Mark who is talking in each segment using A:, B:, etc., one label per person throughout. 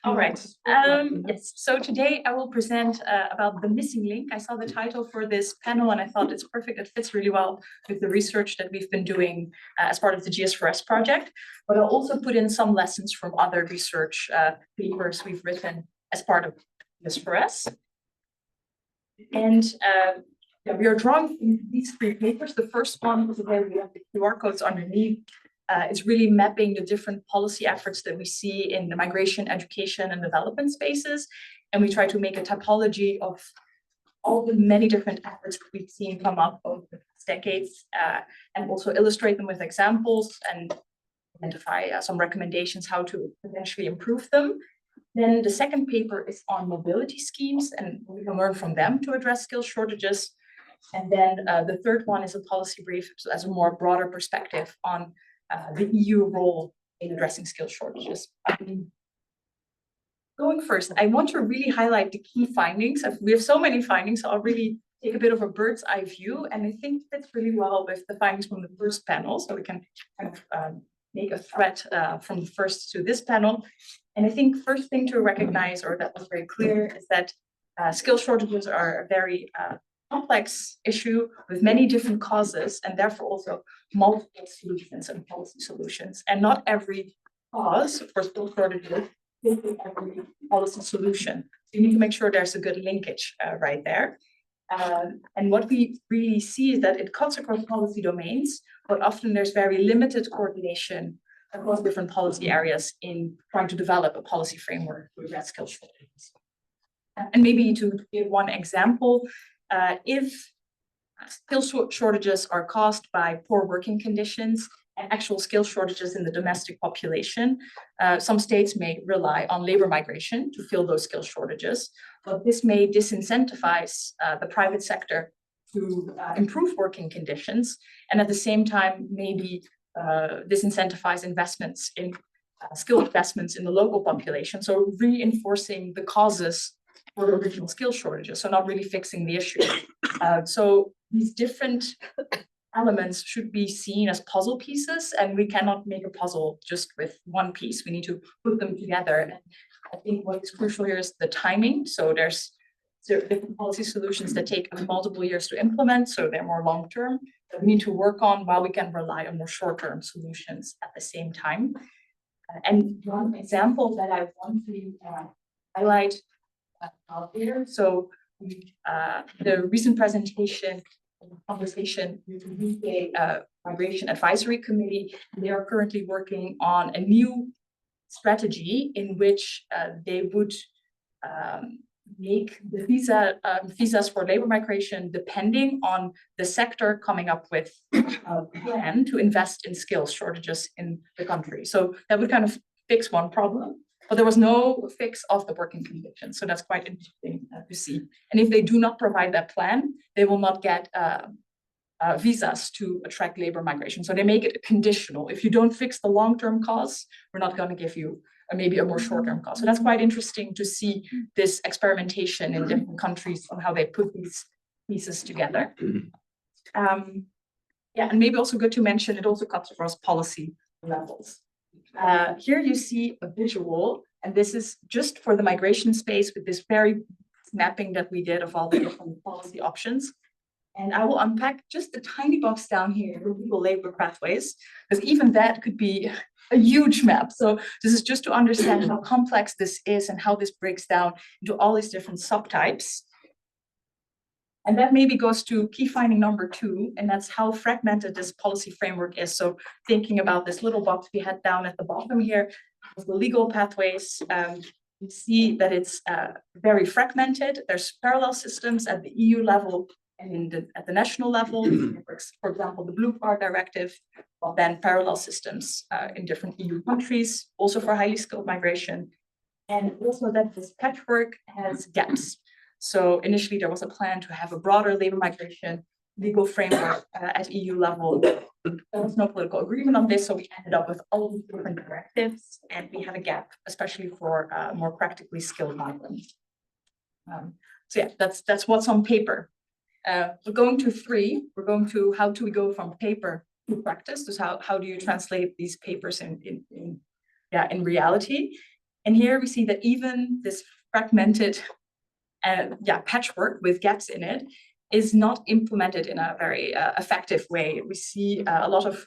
A: All right. Yes. So today I will present about the missing link. I saw the title for this panel and I thought it's perfect. It fits really well with the research that we've been doing as part of the GS4S project. But I'll also put in some lessons from other research papers we've written as part of GS4S. And we are drawing these three papers. The first one is where we have the QR codes underneath. It's really mapping the different policy efforts that we see in the migration, education, and development spaces. And we try to make a typology of all the many different efforts that we've seen come up over the past decades, and also illustrate them with examples and identify some recommendations how to potentially improve them. Then the second paper is on mobility schemes, and we can learn from them to address skill shortages. And then the third one is a policy brief as a more broader perspective on the EU role in addressing skill shortages. Going first, I want to really highlight the key findings. We have so many findings, so I'll really take a bit of a bird's eye view, and I think fits really well with the findings from the first panel, so we can kind of make a thread from the first to this panel. And I think first thing to recognize, or that was very clear, is that skill shortages are a very complex issue with many different causes and therefore also multiple solutions and policy solutions. And not every cause for skill shortages is every policy solution. So you need to make sure there's a good linkage right there. And what we really see is that it cuts across policy domains, but often there's very limited coordination across different policy areas in trying to develop a policy framework to address skill shortages. And maybe to give one example, if skill shortages are caused by poor working conditions and actual skill shortages in the domestic population, some states may rely on labor migration to fill those skill shortages, but this may disincentivize the private sector to improve working conditions, and at the same time maybe disincentivize investments in skill investments in the local population, so reinforcing the causes for original skill shortages, so not really fixing the issue. So these different elements should be seen as puzzle pieces, and we cannot make a puzzle just with one piece. We need to put them together. And I think what is crucial here is the timing. So there's different policy solutions that take multiple years to implement, so they're more long-term, that we need to work on while we can rely on more short-term solutions at the same time. And one example that I want to highlight here. So the recent presentation, conversation with the UK Migration Advisory Committee, they are currently working on a new strategy in which they would make the visas for labor migration depending on the sector coming up with a plan to invest in skills shortages in the country. So that would kind of fix one problem. But there was no fix of the working conditions. So that's quite interesting to see. And if they do not provide that plan, they will not get visas to attract labor migration. So they make it conditional. If you don't fix the long-term cause, we're not going to give you maybe a more short-term cause. So that's quite interesting to see this experimentation in different countries on how they put these pieces together. Yeah, and maybe also good to mention, it also cuts across policy levels. Here you see a visual, and this is just for the migration space with this very mapping that we did of all the different policy options. And I will unpack just the tiny box down here, the legal labor pathways, because even that could be a huge map. So this is just to understand how complex this is and how this breaks down into all these different subtypes. And that maybe goes to key finding number 2, and that's how fragmented this policy framework is. So thinking about this little box we had down at the bottom here, the legal pathways, you see that it's very fragmented. There's parallel systems at the EU level and at the national level. For example, the Blue Card Directive, but then parallel systems in different EU countries, also for highly skilled migration. And also that this patchwork has gaps. So initially there was a plan to have a broader labor migration legal framework at EU level. There was no political agreement on this, so we ended up with all these different directives, and we have a gap, especially for more practically skilled migrants. So yeah, that's what's on paper. We're going to 3. We're going to how do we go from paper to practice? So how do you translate these papers in reality? And here we see that even this fragmented patchwork with gaps in it is not implemented in a very effective way. We see a lot of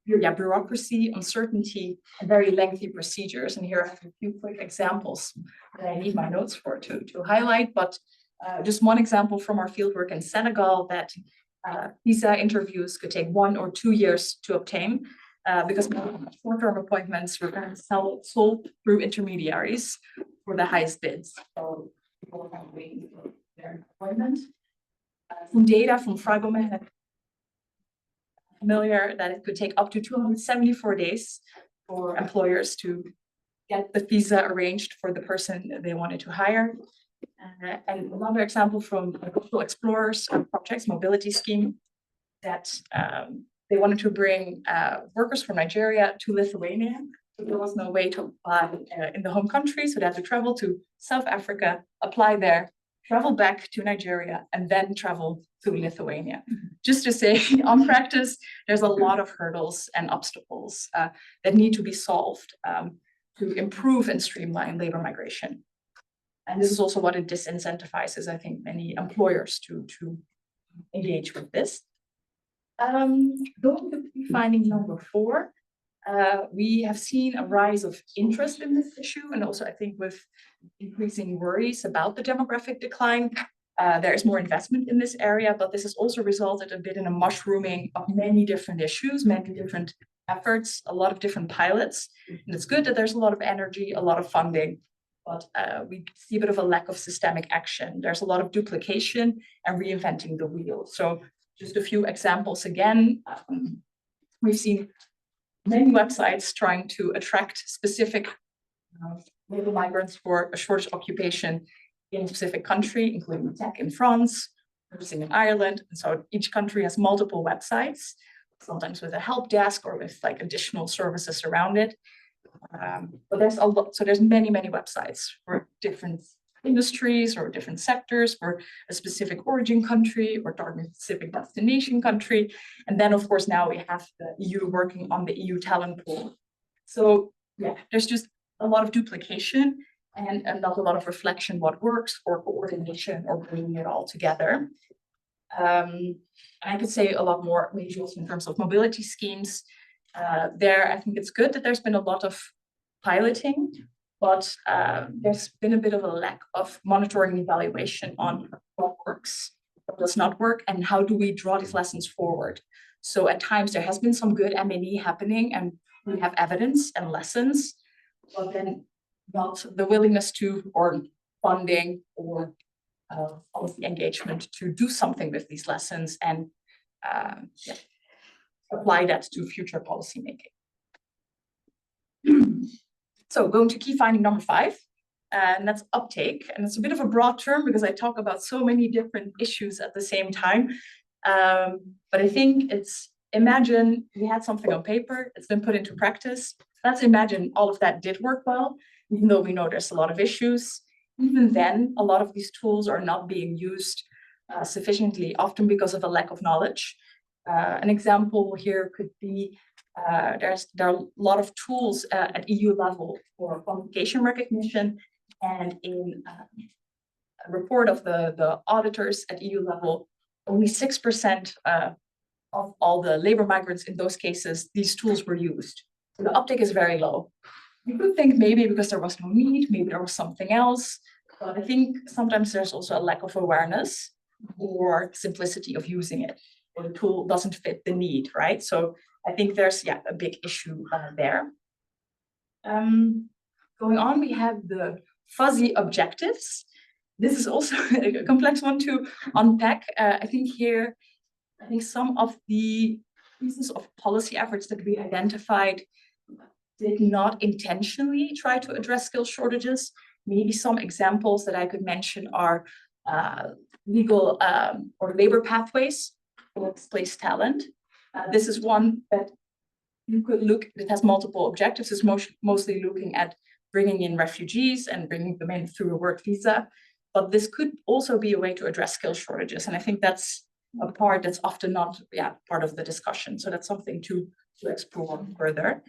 A: bureaucracy, uncertainty, and very lengthy procedures. And here I have a few quick examples that I need my notes for to highlight. But just one example from our fieldwork in Senegal, that visa interviews could take 1 or 2 years to obtain because short-term appointments were kind of sold through intermediaries for the highest bids. So people are waiting for their appointment. From data from Fragomed, familiar that it could take up to 274 days for employers to get the visa arranged for the person they wanted to hire. And another example from Global Explorers Projects Mobility Scheme, that they wanted to bring workers from Nigeria to Lithuania. So there was no way to apply in the home country, so they had to travel to South Africa, apply there, travel back to Nigeria, and then travel to Lithuania. Just to say, on practice, there's a lot of hurdles and obstacles that need to be solved to improve and streamline labor migration. And this is also what it disincentivizes, I think, many employers to engage with this. Going to finding number 4, we have seen a rise of interest in this issue, and also I think with increasing worries about the demographic decline, there is more investment in this area, but this has also resulted a bit in a mushrooming of many different issues, many different efforts, a lot of different pilots. And it's good that there's a lot of energy, a lot of funding, but we see a bit of a lack of systemic action. There's a lot of duplication and reinventing the wheel. So just a few examples again. We've seen many websites trying to attract specific labor migrants for a shortage occupation in a specific country, including tech in France, nursing in Ireland. And so each country has multiple websites, sometimes with a help desk or with like additional services around it. But there's a lot, so there's many websites for different industries or different sectors for a specific origin country or targeting specific destination country. And then of course now we have the EU working on the EU talent pool. So yeah, there's just a lot of duplication and not a lot of reflection what works or coordination or bringing it all together. I could say a lot more maybe also in terms of mobility schemes. There, I think it's good that there's been a lot of piloting, but there's been a bit of a lack of monitoring and evaluation on what works, what does not work, and how do we draw these lessons forward. So at times there has been some good M&E happening and we have evidence and lessons, but then not the willingness to, or funding, or policy engagement to do something with these lessons and apply that to future policy making. So going to key finding number 5, and that's uptake. And it's a bit of a broad term because I talk about so many different issues at the same time. But I think it's, imagine we had something on paper, it's been put into practice. Let's imagine all of that did work well, even though we know there's a lot of issues. Even then, a lot of these tools are not being used sufficiently, often because of a lack of knowledge. An example here could be there are a lot of tools at EU level for qualification recognition, and in a report of the auditors at EU level, only 6% of all the labor migrants in those cases, these tools were used. So the uptake is very low. You could think maybe because there was no need, maybe there was something else, but I think sometimes there's also a lack of awareness or simplicity of using it, or the tool doesn't fit the need, right? So I think there's a big issue there. Going on, we have the fuzzy objectives. This is also a complex one to unpack. I think some of the pieces of policy efforts that we identified did not intentionally try to address skill shortages. Maybe some examples that I could mention are legal or labor pathways for displaced talent. This is one that you could look, it has multiple objectives. It's mostly looking at bringing in refugees and bringing them in through a work visa. But this could also be a way to address skill shortages. And I think that's a part that's often not part of the discussion. So that's something to explore further.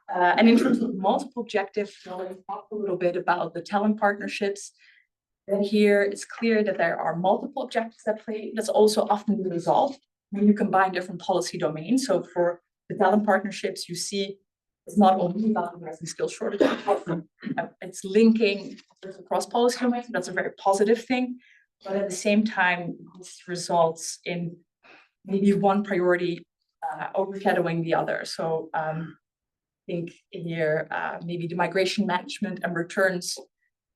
A: And in terms of multiple objectives, we'll talk a little bit about the talent partnerships. Then here it's clear that there are multiple objectives at play. That's also often resolved when you combine different policy domains. So for the talent partnerships, you see it's not only about addressing skill shortages, it's linking across policy domains. That's a very positive thing. But at the same time, this results in maybe one priority overshadowing the other. So I think here, maybe the migration management and returns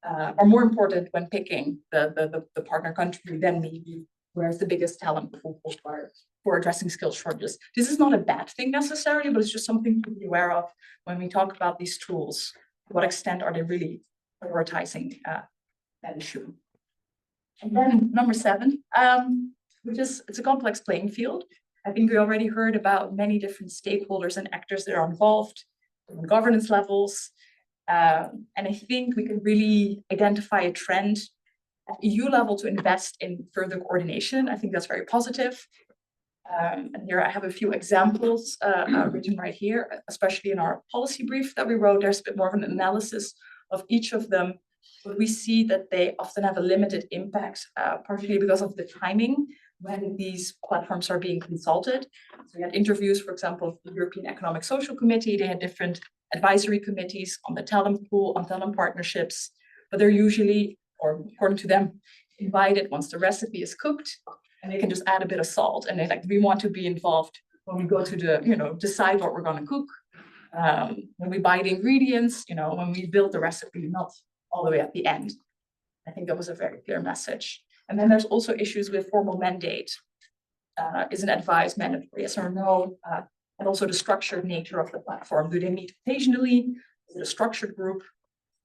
A: are more important when picking the partner country than maybe where's the biggest talent pool for addressing skill shortages. This is not a bad thing necessarily, but it's just something to be aware of when we talk about these tools. To what extent are they really prioritizing that issue? And then number 7, which is, it's a complex playing field. I think we already heard about many different stakeholders and actors that are involved, different governance levels. And I think we can really identify a trend at EU level to invest in further coordination. I think that's very positive. And here I have a few examples written right here, especially in our policy brief that we wrote. There's a bit more of an analysis of each of them, but we see that they often have a limited impact, partially because of the timing when these platforms are being consulted. So we had interviews, for example, of the European Economic Social Committee. They had different advisory committees on the talent pool, on talent partnerships, but they're usually, or according to them, invited once the recipe is cooked, and they can just add a bit of salt. And they like, we want to be involved when we go to the, decide what we're going to cook, when we buy the ingredients, when we build the recipe, not all the way at the end. I think that was a very clear message. And then there's also issues with formal mandate. Is an advice mandatory, yes or no? And also the structured nature of the platform. Do they meet occasionally? Is it a structured group?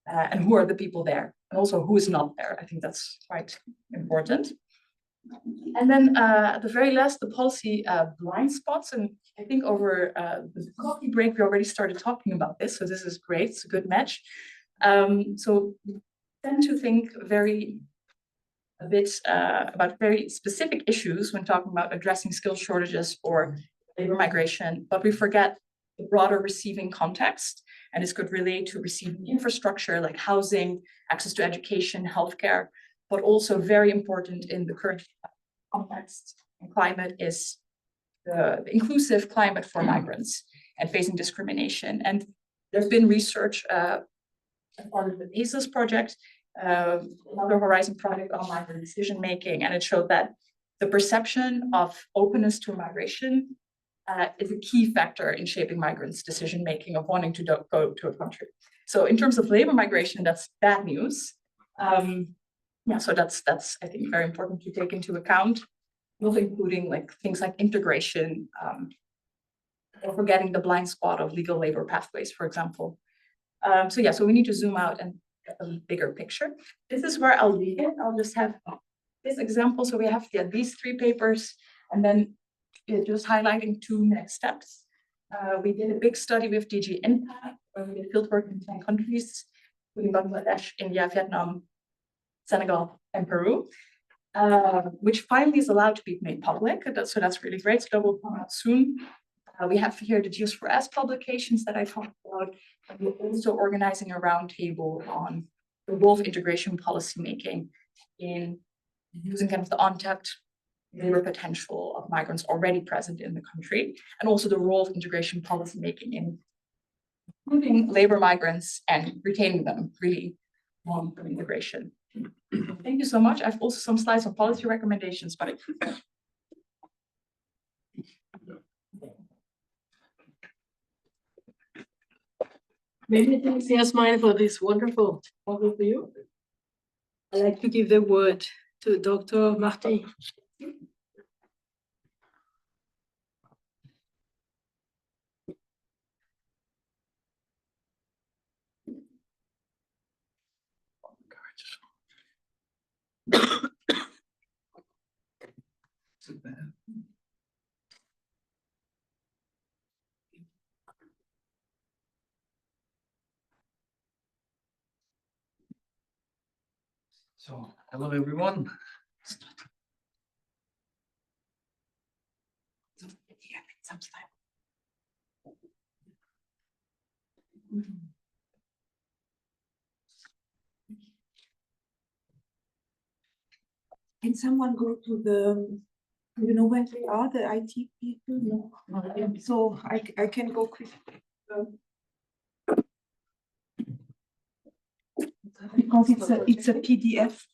A: And who are the people there? And also who is not there? I think that's quite important. And then at the very last, the policy blind spots. And I think over the coffee break, we already started talking about this. So this is great. It's a good match. So we tend to think a bit about very specific issues when talking about addressing skill shortages or labor migration, but we forget the broader receiving context. And this could relate to receiving infrastructure like housing, access to education, healthcare, but also very important in the current context and climate is the inclusive climate for migrants and facing discrimination. And there's been research as part of the ACES project, another Horizon project on migrant decision making, and it showed that the perception of openness to migration is a key factor in shaping migrants' decision making of wanting to go to a country. So in terms of labor migration, that's bad news. So that's I think very important to take into account, not including like things like integration, or forgetting the blind spot of legal labor pathways, for example. So we need to zoom out and get a bigger picture. This is where I'll leave it. I'll just have this example. So we have these 3 papers, and then just highlighting 2 next steps. We did a big study with DG Impact, where we did fieldwork in 10 countries, including Bangladesh, India, Vietnam, Senegal, and Peru, which finally is allowed to be made public. So that's really great. So that will come out soon. We have here the GS4S publications that I talked about, and we're also organizing a roundtable on the role of integration policymaking in using kind of the untapped labor potential of migrants already present in the country, and also the role of integration policymaking in including labor migrants and retaining them really long-term integration. Thank you so much. I have also some slides on policy recommendations, but
B: many thanks, Jasmijn, for this wonderful overview. I'd like to give the word to Dr. Mahdi.
C: So, hello everyone.
D: Can someone go to the, you know where they are, the IT people? No. So I can go quickly. Because it's a PDF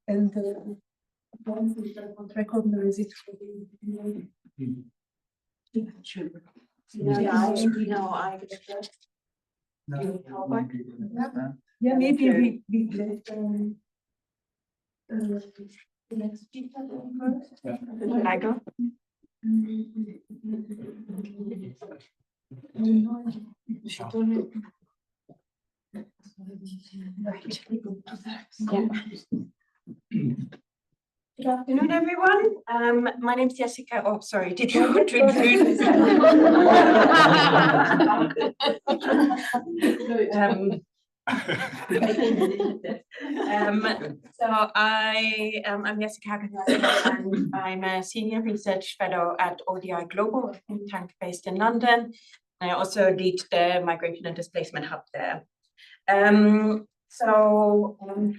D: and recognize it. Yeah, maybe we let the next speaker go first.
B: Can I go?
E: Good afternoon, everyone. My name is Jessica. Oh, sorry, did you want to introduce? So I'm Jessica Hagen-Zanker, and I'm a senior research fellow at ODI Global, a think tank based in London. I also lead the migration and displacement hub there.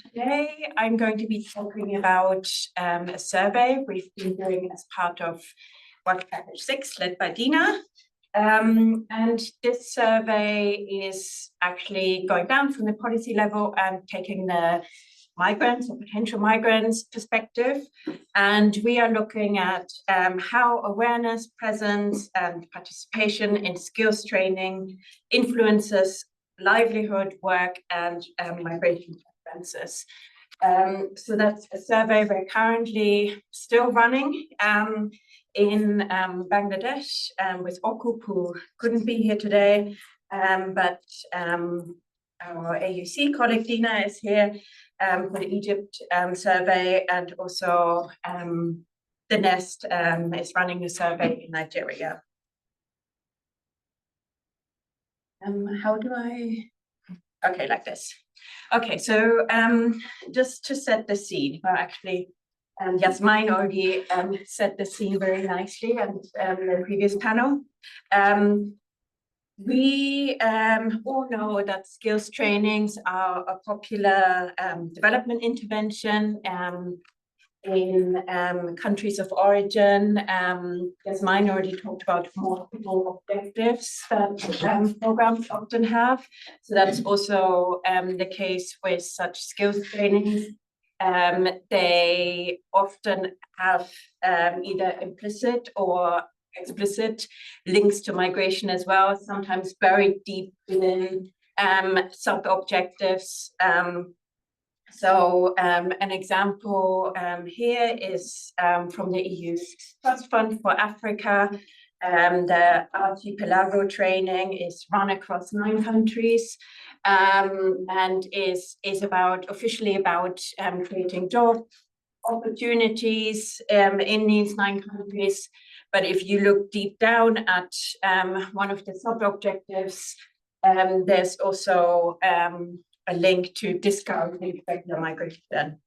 E: Today I'm going to be talking about a survey we've been doing as part of Work Package 6, led by Dina. And this survey is actually going down from the policy level and taking the migrants or potential migrants perspective. And we are looking at how awareness, presence, and participation in skills training influences livelihood, work, and migration preferences. So that's a survey we're currently still running in Bangladesh with Okup, who couldn't be here today, but our AUC colleague Dina is here for the Egypt survey, and also the Nest is running a survey in Nigeria. How do I? Okay, like this. Okay, so just to set the scene, well, actually, Jasmijn already set the scene very nicely and the previous panel. We all know that skills trainings are a popular development intervention in countries of origin. Jasmijn already talked about multiple objectives that programs often have. So that's also the case with such skills trainings. They often have either implicit or explicit links to migration as well, sometimes buried deep within sub-objectives. So an example here is from the EU Trust Fund for Africa. The Archipelago training is run across 9 countries and is officially about creating job opportunities in these 9 countries. But if you look deep down at one of the sub-objectives, there's also a link to discouraging regular migration.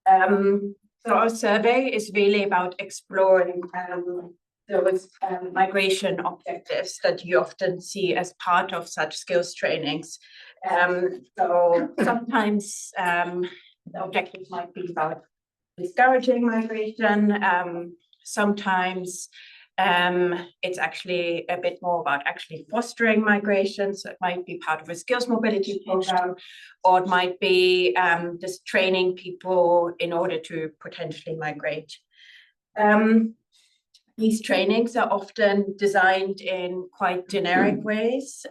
E: So our survey is really about exploring those migration objectives that you often see as part of such skills trainings. So sometimes the objectives might be about discouraging migration. Sometimes it's actually a bit more about actually fostering migration. So it might be part of a skills mobility program, or it might be just training people in order to potentially migrate. These trainings are often designed in quite generic ways.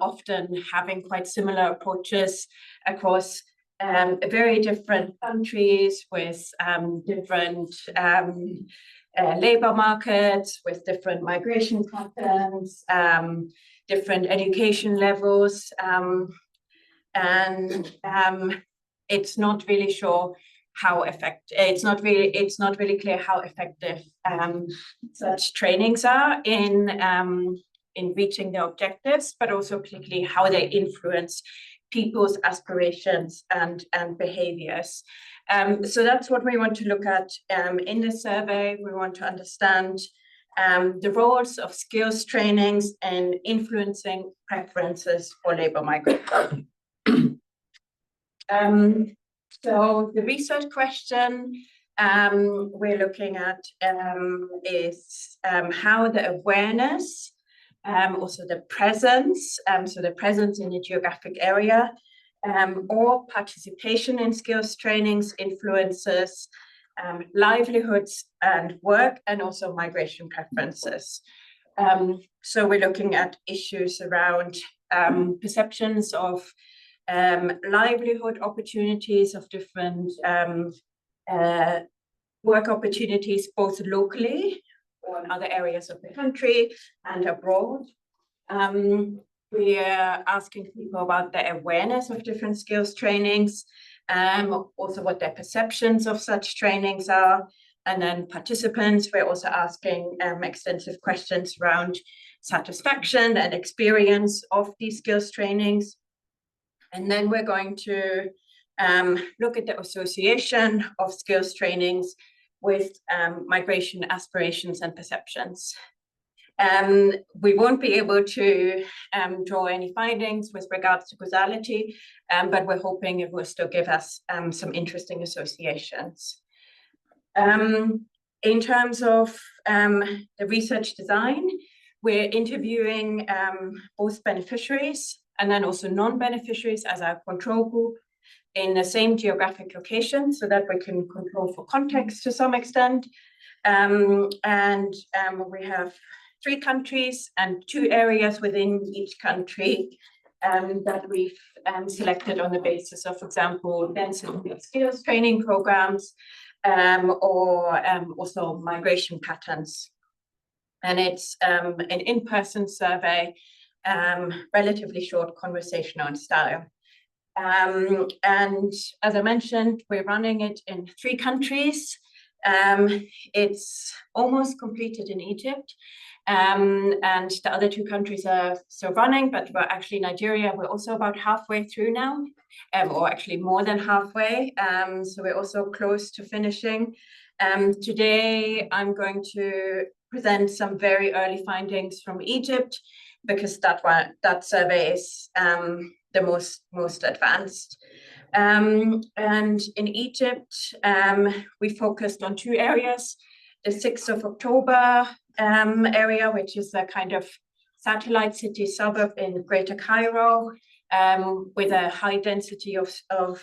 E: Often having quite similar approaches across very different countries with different labor markets, with different migration patterns, different education levels, and it's not really sure how effective. It's not really clear how effective such trainings are in reaching their objectives, but also particularly how they influence people's aspirations and behaviors. So that's what we want to look at in this survey. We want to understand the roles of skills trainings and influencing preferences for labor migration. So the research question we're looking at is how the awareness, also the presence, so the presence in a geographic area, or participation in skills trainings influences livelihoods and work, and also migration preferences. So we're looking at issues around perceptions of livelihood opportunities, of different work opportunities, both locally or in other areas of the country and abroad. We are asking people about their awareness of different skills trainings, also what their perceptions of such trainings are. And then participants, we're also asking extensive questions around satisfaction and experience of these skills trainings. And then we're going to look at the association of skills trainings with migration aspirations and perceptions. We won't be able to draw any findings with regards to causality, but we're hoping it will still give us some interesting associations. In terms of the research design, we're interviewing both beneficiaries and then also non-beneficiaries as our control group in the same geographic location, so that we can control for context to some extent. We have 3 countries and 2 areas within each country that we've selected on the basis of, for example, density of skills training programs, or also migration patterns. And it's an in-person survey, relatively short conversational style. And as I mentioned, we're running it in 3 countries. It's almost completed in Egypt. And the other 2 countries are still running, but we're actually Nigeria, we're also about halfway through now, or actually more than halfway. So we're also close to finishing. Today, I'm going to present some very early findings from Egypt, because that survey is the most advanced. And in Egypt, we focused on 2 areas. The 6th of October area, which is a kind of satellite city suburb in Greater Cairo, with a high density of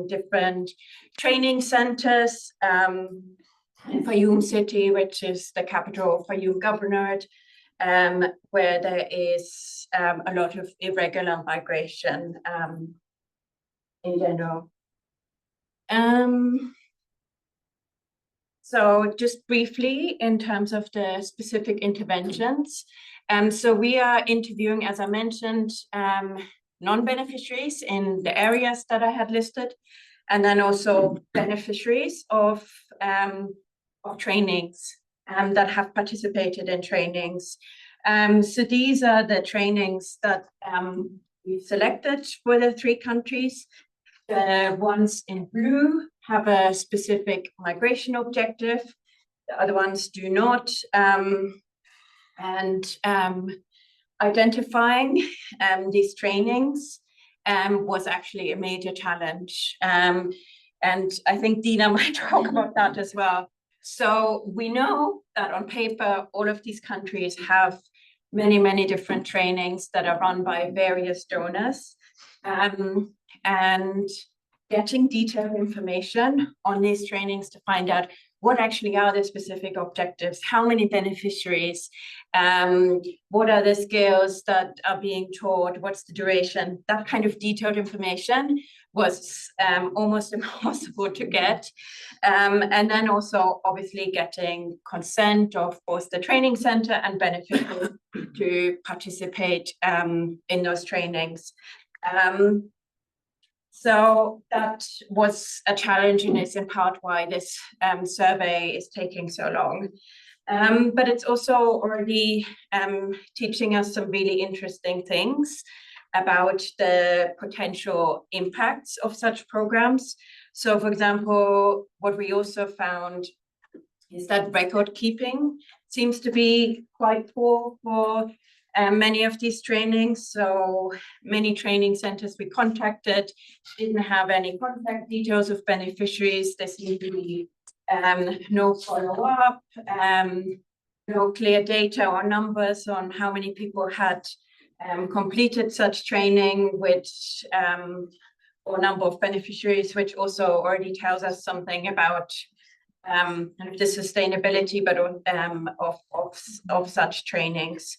E: different training centers. In Fayoum city, which is the capital of Fayoum Governorate, where there is a lot of irregular migration in general. So just briefly, in terms of the specific interventions, so we are interviewing, as I mentioned, non-beneficiaries in the areas that I had listed, and then also beneficiaries of trainings that have participated in trainings. So these are the trainings that we've selected for the 3 countries. The ones in blue have a specific migration objective. The other ones do not. Identifying these trainings was actually a major challenge. And I think Dina might talk about that as well. So we know that on paper, all of these countries have many, many different trainings that are run by various donors. And getting detailed information on these trainings to find out what actually are the specific objectives, how many beneficiaries, what are the skills that are being taught, what's the duration, that kind of detailed information was almost impossible to get. And then also obviously getting consent of both the training center and beneficiaries to participate in those trainings. So that was a challenge, and it's in part why this survey is taking so long. But it's also already teaching us some really interesting things about the potential impacts of such programs. So, for example, what we also found is that record keeping seems to be quite poor for many of these trainings. So many training centers we contacted didn't have any contact details of beneficiaries. There seemed to be no follow-up, no clear data or numbers on how many people had completed such training, which or number of beneficiaries, which also already tells us something about the sustainability, but of such trainings.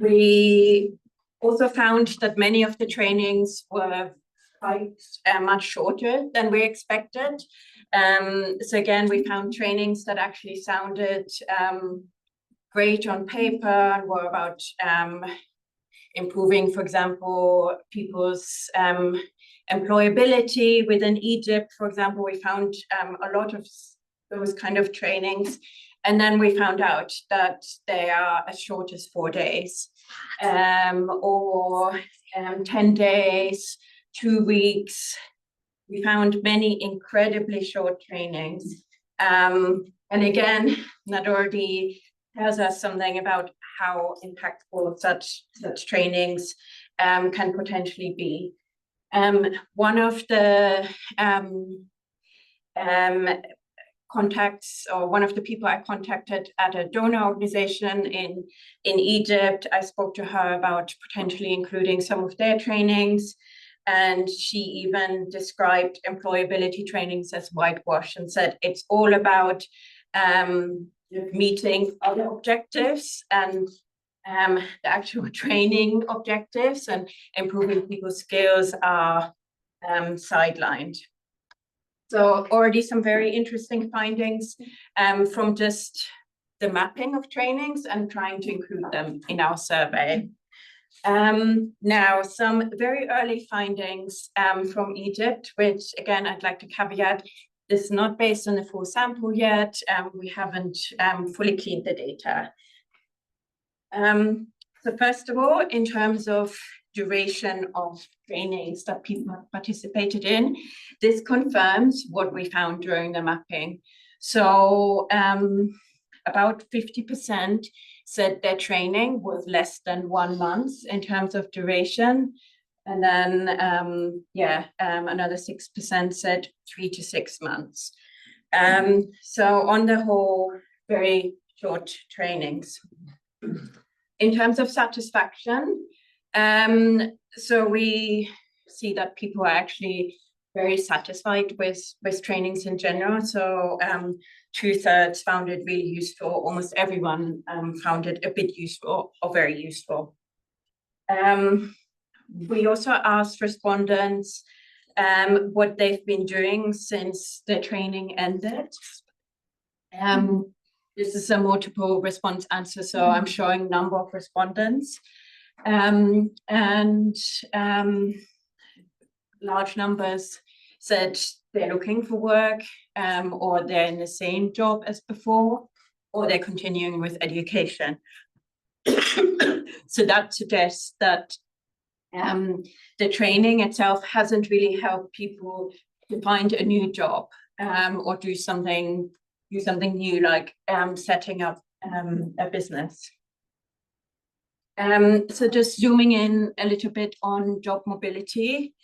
E: We also found that many of the trainings were quite much shorter than we expected. So again, we found trainings that actually sounded great on paper and were about improving, for example, people's employability within Egypt. For example, we found a lot of those kind of trainings. And then we found out that they are as short as 4 days, or 10 days, 2 weeks. We found many incredibly short trainings. And again, that already tells us something about how impactful such trainings can potentially be. One of the contacts, or one of the people I contacted at a donor organization in Egypt, I spoke to her about potentially including some of their trainings, and she even described employability trainings as whitewash and said it's all about meeting other objectives and the actual training objectives and improving people's skills are sidelined. So already some very interesting findings from just the mapping of trainings and trying to include them in our survey. Now, some very early findings from Egypt, which again, I'd like to caveat, this is not based on the full sample yet. We haven't fully cleaned the data. So first of all, in terms of duration of trainings that people have participated in, this confirms what we found during the mapping. So about 50% said their training was less than 1 month in terms of duration. And then, another 6% said 3 to 6 months. So on the whole, very short trainings. In terms of satisfaction, so we see that people are actually very satisfied with trainings in general. So 2/3 found it really useful. Almost everyone found it a bit useful or very useful. We also asked respondents what they've been doing since the training ended. This is a multiple response answer, so I'm showing number of respondents. Large numbers said they're looking for work, or they're in the same job as before, or they're continuing with education. So that suggests that the training itself hasn't really helped people to find a new job, or do something new, like setting up a business. So just zooming in a little bit on job mobility.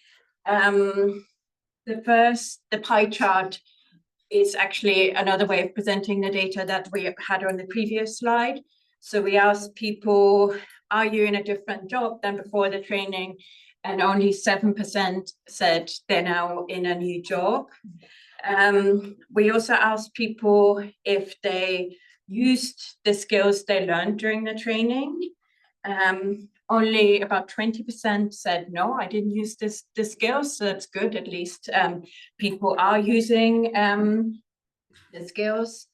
E: The pie chart is actually another way of presenting the data that we had on the previous slide. So we asked people, are you in a different job than before the training? And only 7% said they're now in a new job. We also asked people if they used the skills they learned during the training. Only about 20% said, no, I didn't use the skills, so that's good. At least people are using the skills.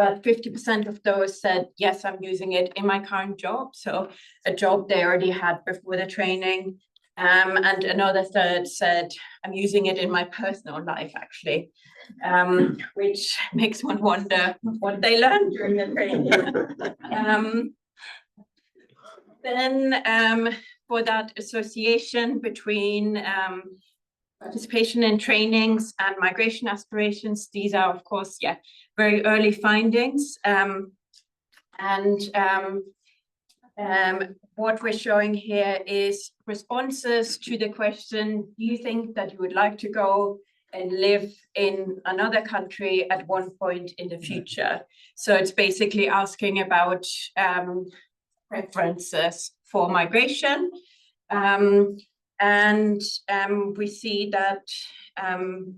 E: But 50% of those said, yes, I'm using it in my current job. So a job they already had before the training. And another third said, I'm using it in my personal life, actually, which makes one wonder what they learned during the training. Then for that association between participation in trainings and migration aspirations. These are, of course, very early findings. What we're showing here is responses to the question, do you think that you would like to go and live in another country at one point in the future? So it's basically asking about preferences for migration. We see that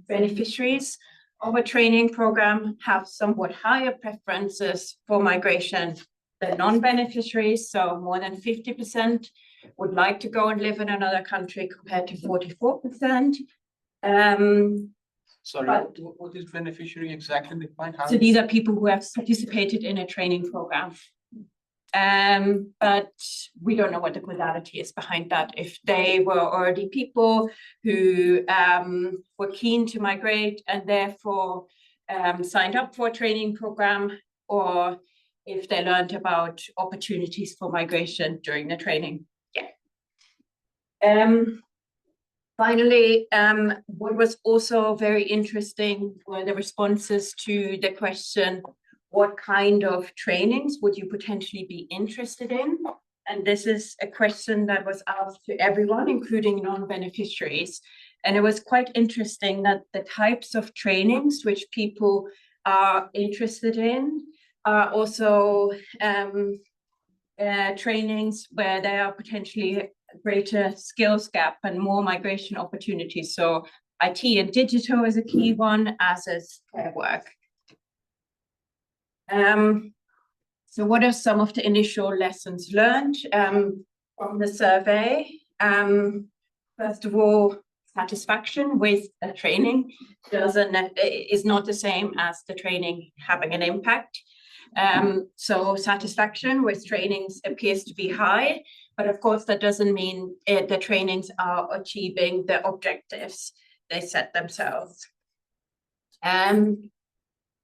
E: beneficiaries of a training program have somewhat higher preferences for migration than non-beneficiaries. So more than 50% would like to go and live in another country compared to 44%.
C: Sorry, what is beneficiary exactly defined?
E: So these are people who have participated in a training program. But we don't know what the causality is behind that. If they were already people who were keen to migrate and therefore signed up for a training program, or if they learned about opportunities for migration during the training. Finally, what was also very interesting were the responses to the question, what kind of trainings would you potentially be interested in? And this is a question that was asked to everyone, including non-beneficiaries. And it was quite interesting that the types of trainings which people are interested in are also trainings where there are potentially a greater skills gap and more migration opportunities. So IT and digital is a key one, as is care work. So what are some of the initial lessons learned from the survey? First of all, satisfaction with a training is not the same as the training having an impact. So satisfaction with trainings appears to be high, but of course that doesn't mean the trainings are achieving the objectives they set themselves.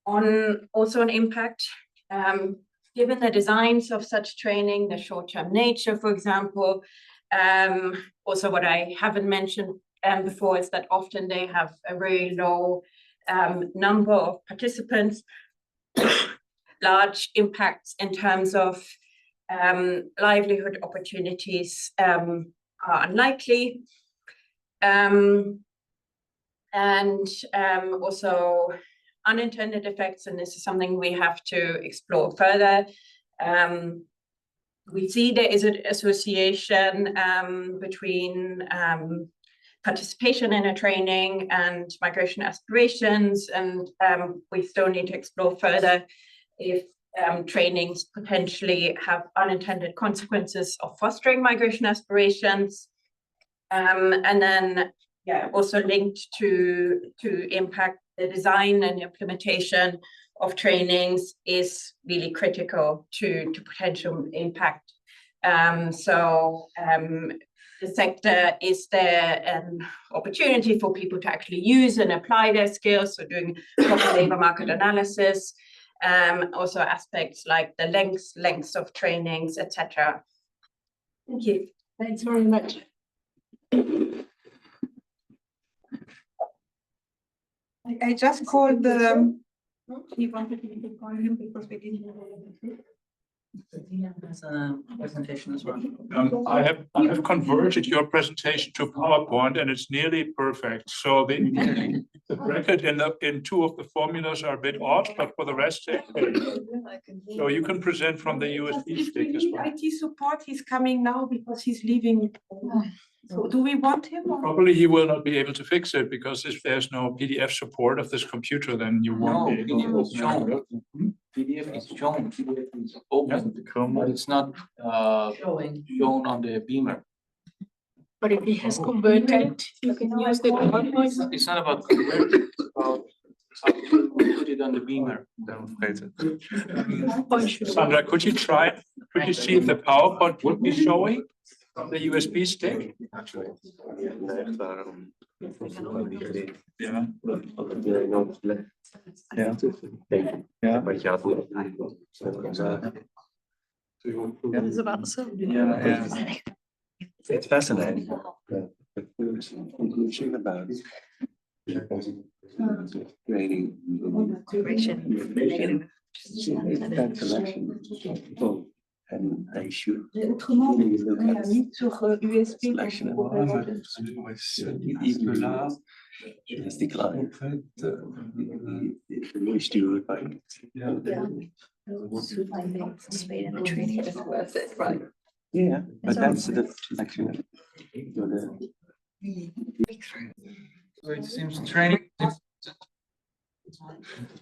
E: Also an impact, given the designs of such training, the short-term nature, for example. Also what I haven't mentioned before is that often they have a very low number of participants. Large impacts in terms of livelihood opportunities are unlikely. Also unintended effects, and this is something we have to explore further. We see there is an association between participation in a training and migration aspirations, and we still need to explore further if trainings potentially have unintended consequences of fostering migration aspirations. And then, also linked to impact, the design and implementation of trainings is really critical to potential impact. The sector, is there an opportunity for people to actually use and apply their skills, so doing proper labor market analysis, also aspects like the lengths of trainings, etc. Thank you.
B: Thanks very much.
D: I just called the. You wanted me to call him because we didn't have anything.
C: Dina has a presentation as well.
F: I have converted your presentation to PowerPoint and it's nearly perfect. So the bracket in two of the formulas are a bit odd, but for the rest, so you can present from the USB stick as well.
D: IT support, he's coming now because he's leaving. So do we want him? Or?
F: Probably he will not be able to fix it because if there's no PDF support of this computer, then you won't be able
C: PDF is shown. PDF is shown. PDF is open, but it's not shown on the beamer.
B: But if he has converted, you can use the PowerPoint.
C: It's not about converting, it's about how to put it on the beamer.
F: Sandra, could you see if the PowerPoint would be showing on the USB stick? Yeah.
B: Dat is about zo.
C: Yeah.
G: It's fascinating. The conclusion about creating that selection and they should
D: Autrement,
G: really look
D: on a
G: at
D: mis sur USP
G: selection
D: pour
G: environment. Even has declined. The moisture requirement. Yeah, but that's the selection.
C: So it seems training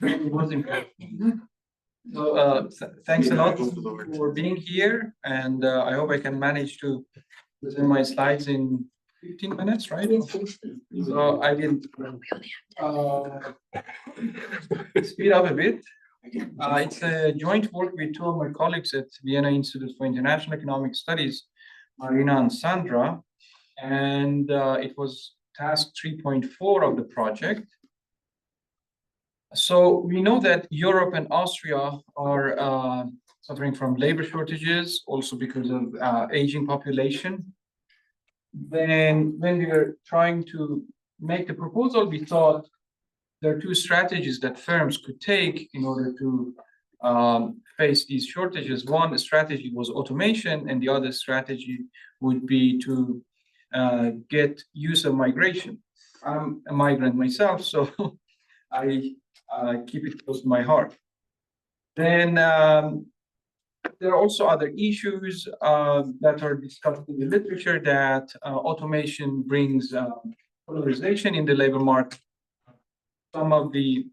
C: was important. So thanks a lot for being here, and I hope I can manage to present my slides in 15 minutes, right? So I will speed up a bit. It's a joint work with two of my colleagues at Vienna Institute for International Economic Studies, Marina and Sandra, and it was task 3.4 of the project. So we know that Europe and Austria are suffering from labor shortages, also because of aging population. Then when we were trying to make the proposal, we thought there are two strategies that firms could take in order to face these shortages. One strategy was automation, and the other strategy would be to get use of migration. I'm a migrant myself, so I keep it close to my heart. Then there are also other issues that are discussed in the literature that automation brings polarization in the labor market. Some of the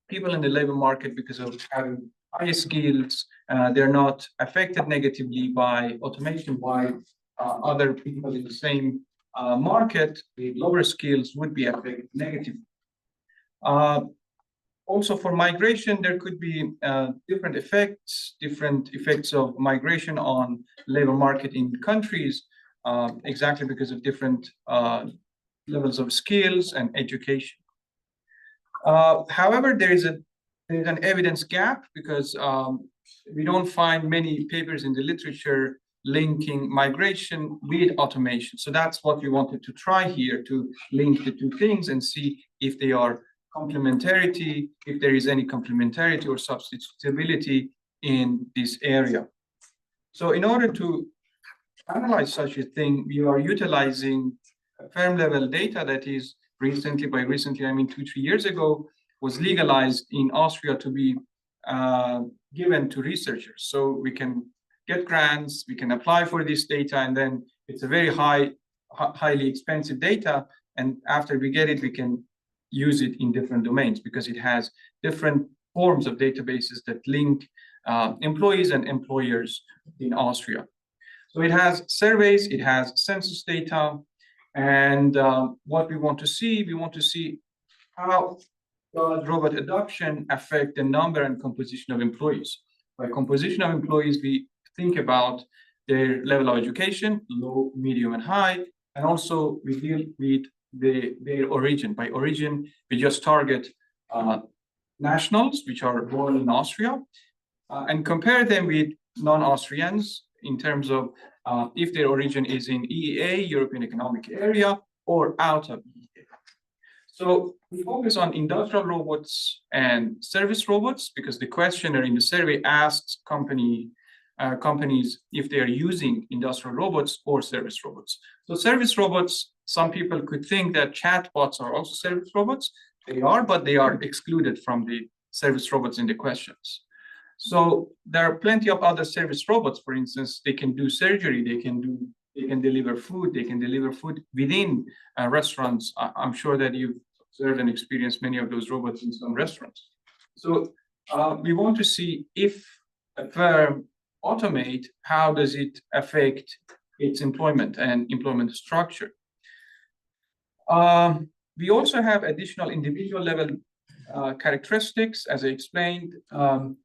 C: people in the labor market, because of having high skills, they're not affected negatively by automation, while other people in the same market with lower skills would be affected negatively. Also for migration, there could be different effects of migration on labor market in countries, exactly because of different levels of skills and education. However, there is an evidence gap because we don't find many papers in the literature linking migration with automation. So that's what we wanted to try here, to link the two things and see if they are complementarity, if there is any complementarity or substitutability in this area. So in order to analyze such a thing, we are utilizing firm level data that is recently, by recently I mean 2-3 years ago, was legalized in Austria to be given to researchers. So we can get grants, we can apply for this data, and then it's a very highly expensive data. And after we get it, we can use it in different domains because it has different forms of databases that link employees and employers in Austria. So it has surveys, it has census data, and what we want to see how does robot adoption affect the number and composition of employees. By composition of employees, we think about their level of education, low, medium, and high, and also we deal with their origin. By origin, we just target nationals, which are born in Austria, and compare them with non-Austrians in terms of if their origin is in EEA, European Economic Area, or out of EEA. So we focus on industrial robots and service robots because the questionnaire in the survey asks companies if they are using industrial robots or service robots. So service robots, some people could think that chatbots are also service robots. They are, but they are excluded from the service robots in the questions. So there are plenty of other service robots. For instance, they can do surgery, they can deliver food, they can deliver food within restaurants. I'm sure that you've observed and experienced many of those robots in some restaurants. So we want to see if a firm automate, how does it affect its employment and employment structure. We also have additional individual level characteristics, as I explained.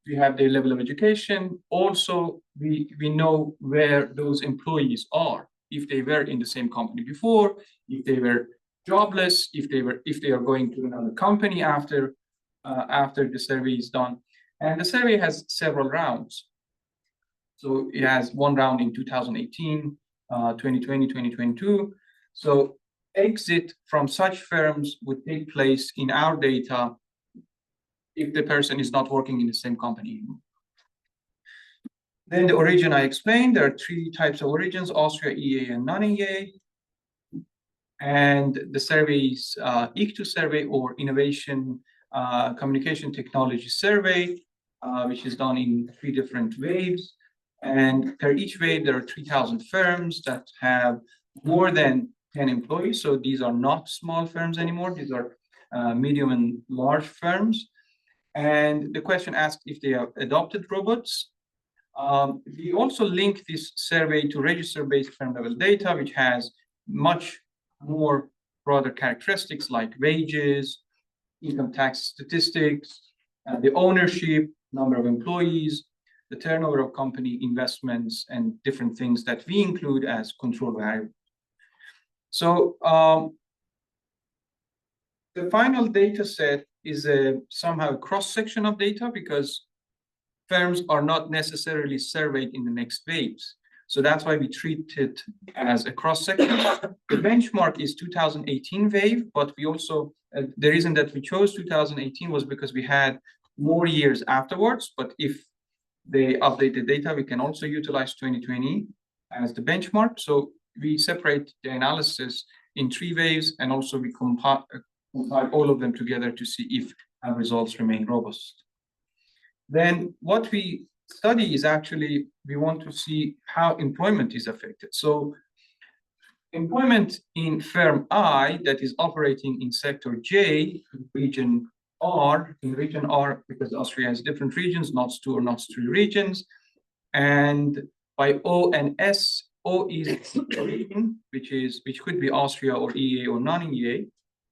C: We have their level of education. Also, we know where those employees are, if they were in the same company before, if they were jobless, if they are going to another company after the survey is done. And the survey has several rounds. So it has one round in 2018, 2020, 2022. So exit from such firms would take place in our data if the person is not working in the same company anymore. Then the origin I explained, there are three types of origins: Austria, EA, and non-EA. And the survey is ICTU survey, or Innovation Communication Technology Survey, which is done in 3 different waves. And per each wave, there are 3,000 firms that have more than 10 employees. So these are not small firms anymore. These are medium and large firms. And the question asked if they have adopted robots. We also link this survey to register-based firm level data, which has much more broader characteristics like wages, income tax statistics, the ownership, number of employees, the turnover of company investments, and different things that we include as control variables. So the final data set is somehow a cross-section of data, because firms are not necessarily surveyed in the next waves. So that's why we treat it as a cross-section. The benchmark is 2018 wave, but we also, the reason that we chose 2018 was because we had more years afterwards. But if they update the data, we can also utilize 2020 as the benchmark. So we separate the analysis in 3 waves, and also we compile all of them together to see if our results remain robust. Then what we study is actually, we want to see how employment is affected. So employment in firm I that is operating in sector J, region R, in region R, because Austria has different regions, NOTS 2 or NOTS 3 regions. And by O and S, O is region, which could be Austria or EA or non-EA,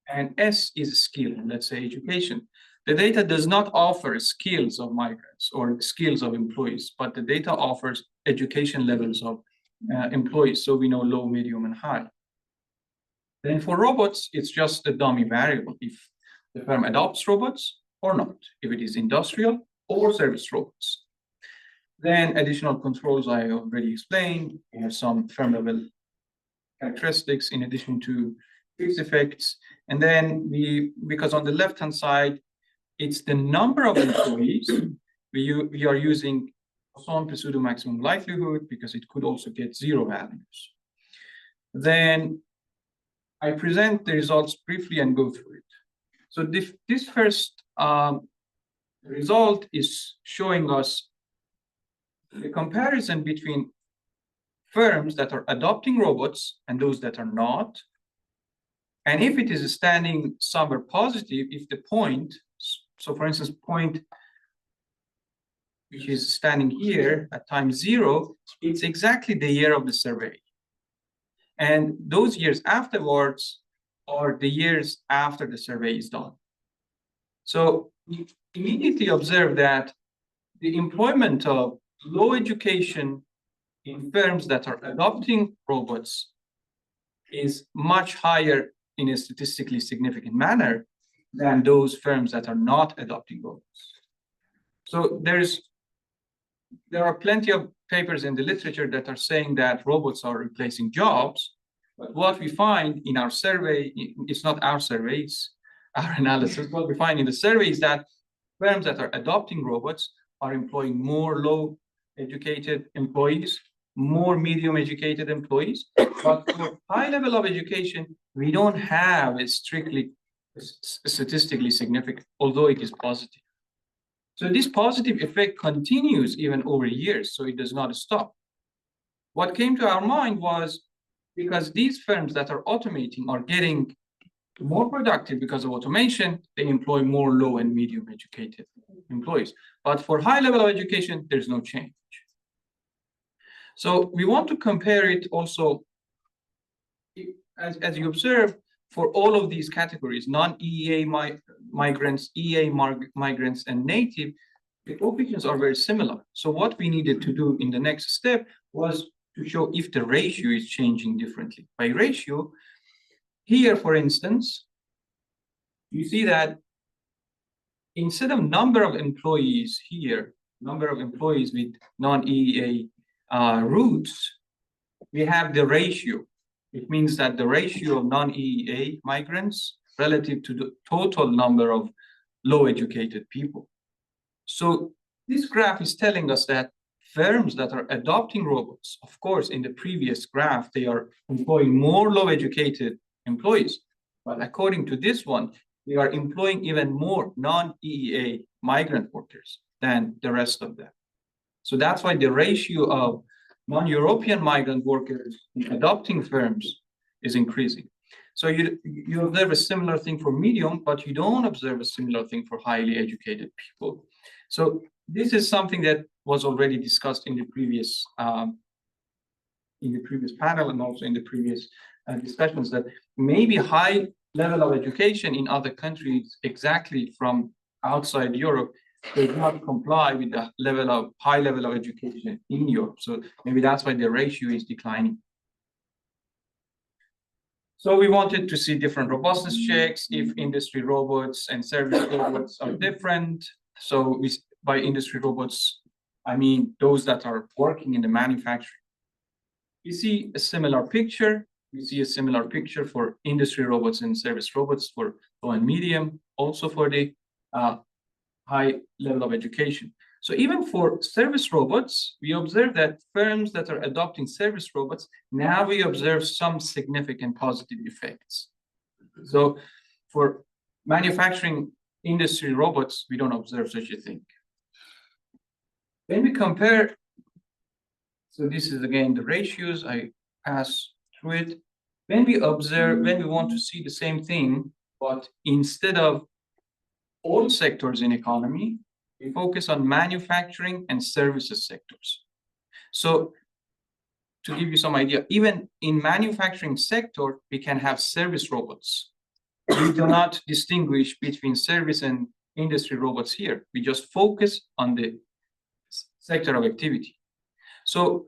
C: and S is skill, let's say education. The data does not offer skills of migrants or skills of employees, but the data offers education levels of employees. So we know low, medium, and high. Then for robots, it's just a dummy variable if the firm adopts robots or not, if it is industrial or service robots. Then additional controls I already explained. We have some firm level characteristics in addition to fixed effects. And then because on the left-hand side, it's the number of employees. We are using some pseudo maximum likelihood because it could also get 0 values. Then I present the results briefly and go through it. So this first result is showing us the comparison between firms that are adopting robots and those that are not. And if it is standing somewhere positive, if the point, so for instance, point which is standing here at time 0, it's exactly the year of the survey. And those years afterwards are the years after the survey is done. So you immediately observe that the employment of low education in firms that are adopting robots is much higher in a statistically significant manner than those firms that are not adopting robots. So there are plenty of papers in the literature that are saying that robots are replacing jobs. But what we find in our survey, it's not our survey, it's our analysis. What we find in the survey is that firms that are adopting robots are employing more low-educated employees, more medium-educated employees. But for high level of education, we don't have a strictly statistically significant, although it is positive. So this positive effect continues even over years, so it does not stop. What came to our mind was, because these firms that are automating are getting more productive because of automation, they employ more low and medium educated employees. But for high level of education, there's no change. So we want to compare it also, as you observe, for all of these categories, non-EEA migrants, EA migrants, and native, the coefficients are very similar. So what we needed to do in the next step was to show if the ratio is changing differently. By ratio, here, for instance, you see that instead of number of employees here, number of employees with non-EEA roots, we have the ratio. It means that the ratio of non-EEA migrants relative to the total number of low-educated people. So this graph is telling us that firms that are adopting robots, of course, in the previous graph, they are employing more low-educated employees. But according to this one, we are employing even more non-EEA migrant workers than the rest of them. So that's why the ratio of non-European migrant workers in adopting firms is increasing. So you observe a similar thing for medium, but you don't observe a similar thing for highly educated people. So this is something that was already discussed in the previous panel and also in the previous discussions, that maybe high level of education in other countries exactly from outside Europe does not comply with the high level of education in Europe. So maybe that's why the ratio is declining. So we wanted to see different robustness checks, if industry robots and service robots are different. So by industry robots, I mean those that are working in the manufacturing. We see a similar picture. We see a similar picture for industry robots and service robots for low and medium, also for the high level of education. So even for service robots, we observe that firms that are adopting service robots, now we observe some significant positive effects. So for manufacturing industry robots, we don't observe such a thing. When we compare, so this is again the ratios, I pass through it. When we observe, when we want to see the same thing, but instead of all sectors in economy, we focus on manufacturing and services sectors. So to give you some idea, even in manufacturing sector, we can have service robots. We do not distinguish between service and industry robots here. We just focus on the sector of activity. So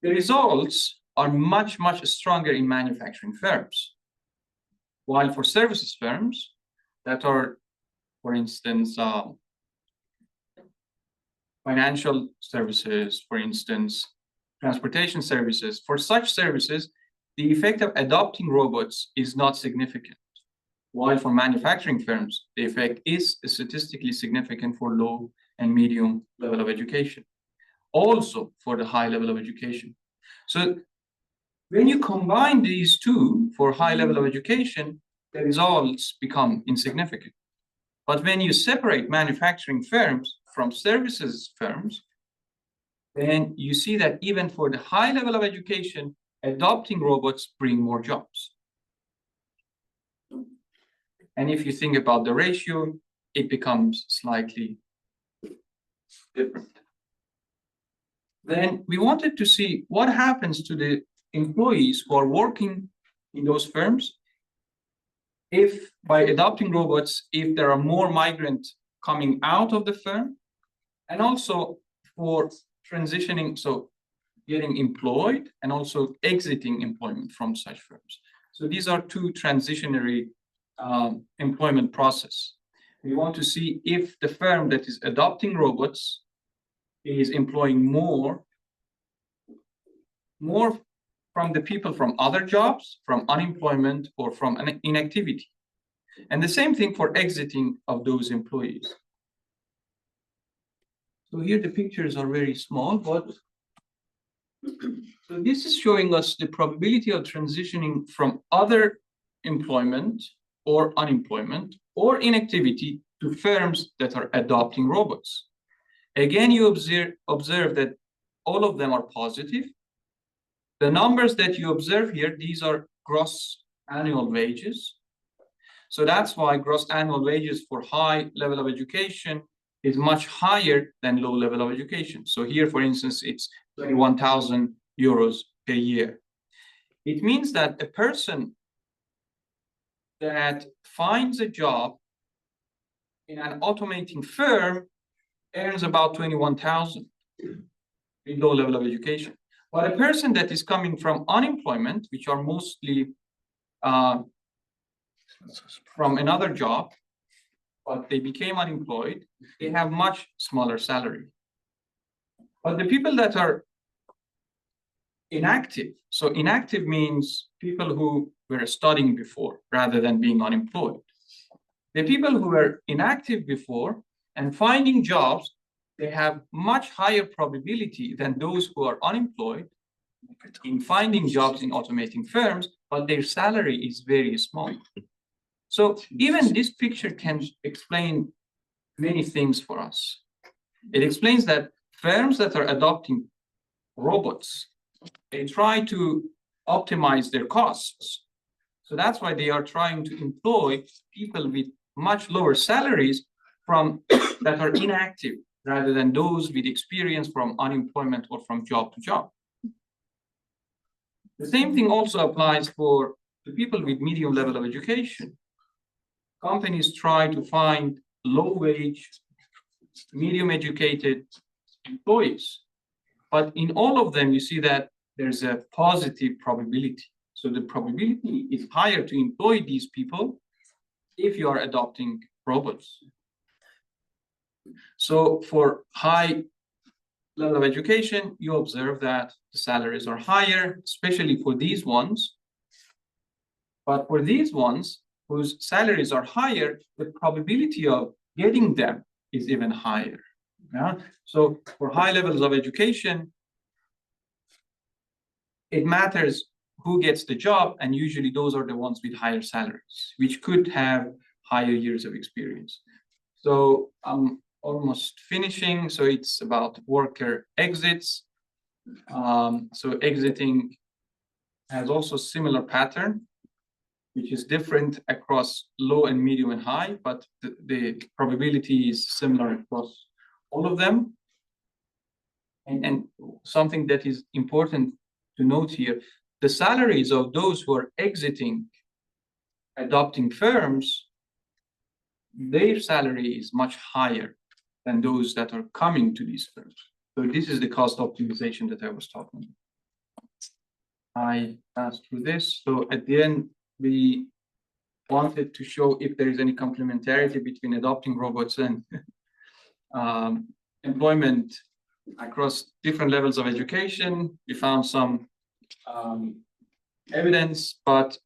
C: the results are much, much stronger in manufacturing firms. While for services firms that are, for instance, financial services, for instance, transportation services, for such services, the effect of adopting robots is not significant. While for manufacturing firms, the effect is statistically significant for low and medium level of education, also for the high level of education. So when you combine these two for high level of education, the results become insignificant. But when you separate manufacturing firms from services firms, then you see that even for the high level of education, adopting robots bring more jobs. And if you think about the ratio, it becomes slightly different. Then we wanted to see what happens to the employees who are working in those firms if by adopting robots, if there are more migrants coming out of the firm, and also for transitioning, so getting employed and also exiting employment from such firms. So these are two transitionary employment process. We want to see if the firm that is adopting robots is employing more from the people from other jobs, from unemployment, or from inactivity. And the same thing for exiting of those employees. So here the pictures are very small, but so this is showing us the probability of transitioning from other employment or unemployment or inactivity to firms that are adopting robots. Again, you observe that all of them are positive. The numbers that you observe here, these are gross annual wages. So that's why gross annual wages for high level of education is much higher than low level of education. So here, for instance, it's 21,000 euros per year. It means that a person that finds a job in an automating firm earns about 21,000 in low level of education. But a person that is coming from unemployment, which are mostly from another job, but they became unemployed, they have much smaller salary. But the people that are inactive. So inactive means people who were studying before rather than being unemployed. The people who were inactive before and finding jobs, they have much higher probability than those who are unemployed in finding jobs in automating firms, but their salary is very small. So even this picture can explain many things for us. It explains that firms that are adopting robots, they try to optimize their costs. So that's why they are trying to employ people with much lower salaries from that are inactive rather than those with experience from unemployment or from job to job. The same thing also applies for the people with medium level of education. Companies try to find low wage, medium educated employees. But in all of them, you see that there's a positive probability. So the probability is higher to employ these people if you are adopting robots. So for high level of education, you observe that the salaries are higher, especially for these ones. But for these ones whose salaries are higher, the probability of getting them is even higher. Yeah? So for high levels of education, it matters who gets the job, and usually those are the ones with higher salaries, which could have higher years of experience. So I'm almost finishing. So it's about worker exits. So exiting has also similar pattern, which is different across low and medium and high, but the probability is similar across all of them. And something that is important to note here, the salaries of those who are exiting adopting firms, their salary is much higher than those that are coming to these firms. So this is the cost optimization that I was talking about. I passed through this. So at the end, we wanted to show if there is any complementarity between adopting robots and employment across different levels of education. We found some evidence, but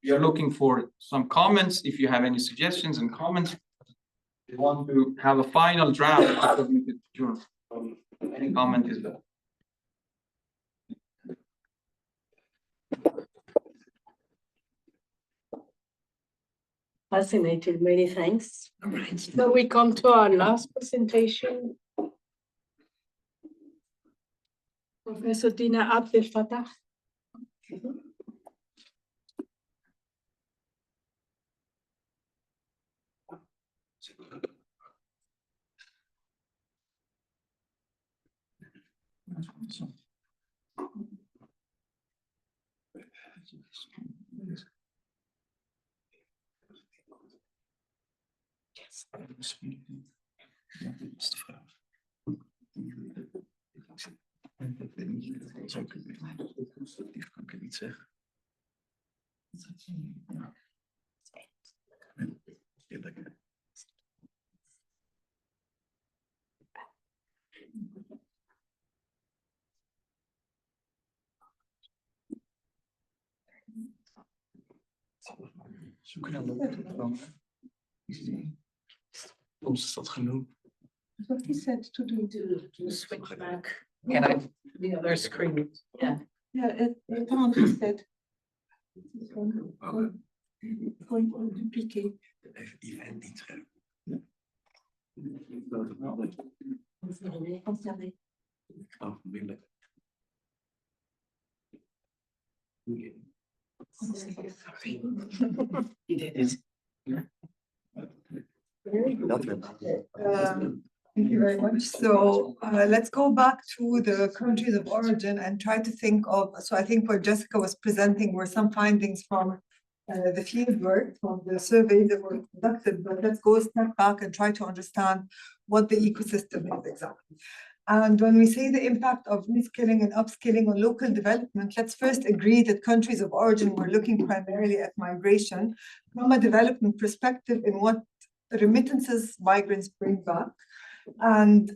C: we are looking for some comments. If you have any suggestions and comments, we want to have a final draft submitted to journal. Any comment is better.
B: Fascinating, many thanks. All right. So we come to our last presentation. Professor Dina Abdel Fatah.
G: Soms is dat genoeg.
D: What he said to do.
B: To switch back.
C: Can I?
B: The other screen. Yeah.
D: Yeah, it only said. Going to duplicate.
G: Even event niet scherp. Oh, moeilijk.
D: Thank you very much. So let's go back to the countries of origin and try to think of, so I think what Jessica was presenting were some findings from the field work, from the surveys that were conducted, but let's go a step back and try to understand what the ecosystem is exactly. And when we say the impact of reskilling and upskilling on local development, let's first agree that countries of origin were looking primarily at migration from a development perspective in what remittances migrants bring back. and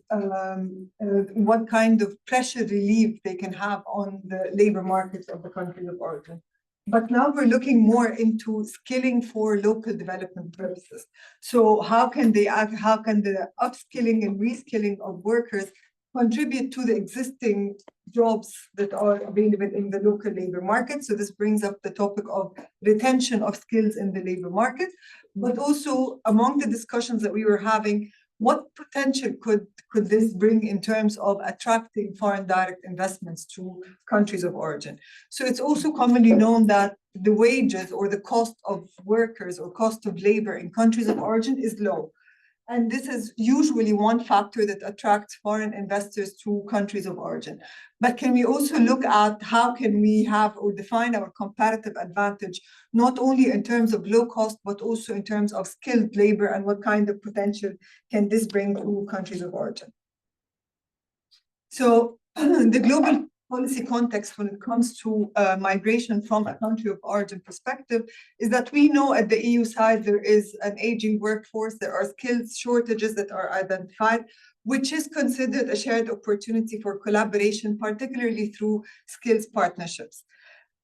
D: what kind of pressure relief they can have on the labor markets of the countries of origin. But now we're looking more into skilling for local development purposes. So how can the upskilling and reskilling of workers contribute to the existing jobs that are available in the local labor market? So this brings up the topic of retention of skills in the labor market, but also among the discussions that we were having, what potential could this bring in terms of attracting foreign direct investments to countries of origin? So it's also commonly known that the wages or the cost of workers or cost of labor in countries of origin is low. And this is usually one factor that attracts foreign investors to countries of origin. But can we also look at how can we have or define our comparative advantage, not only in terms of low cost, but also in terms of skilled labor, and what kind of potential can this bring to countries of origin? So the global policy context when it comes to migration from a country of origin perspective is that we know at the EU side there is an aging workforce, there are skills shortages that are identified, which is considered a shared opportunity for collaboration, particularly through skills partnerships.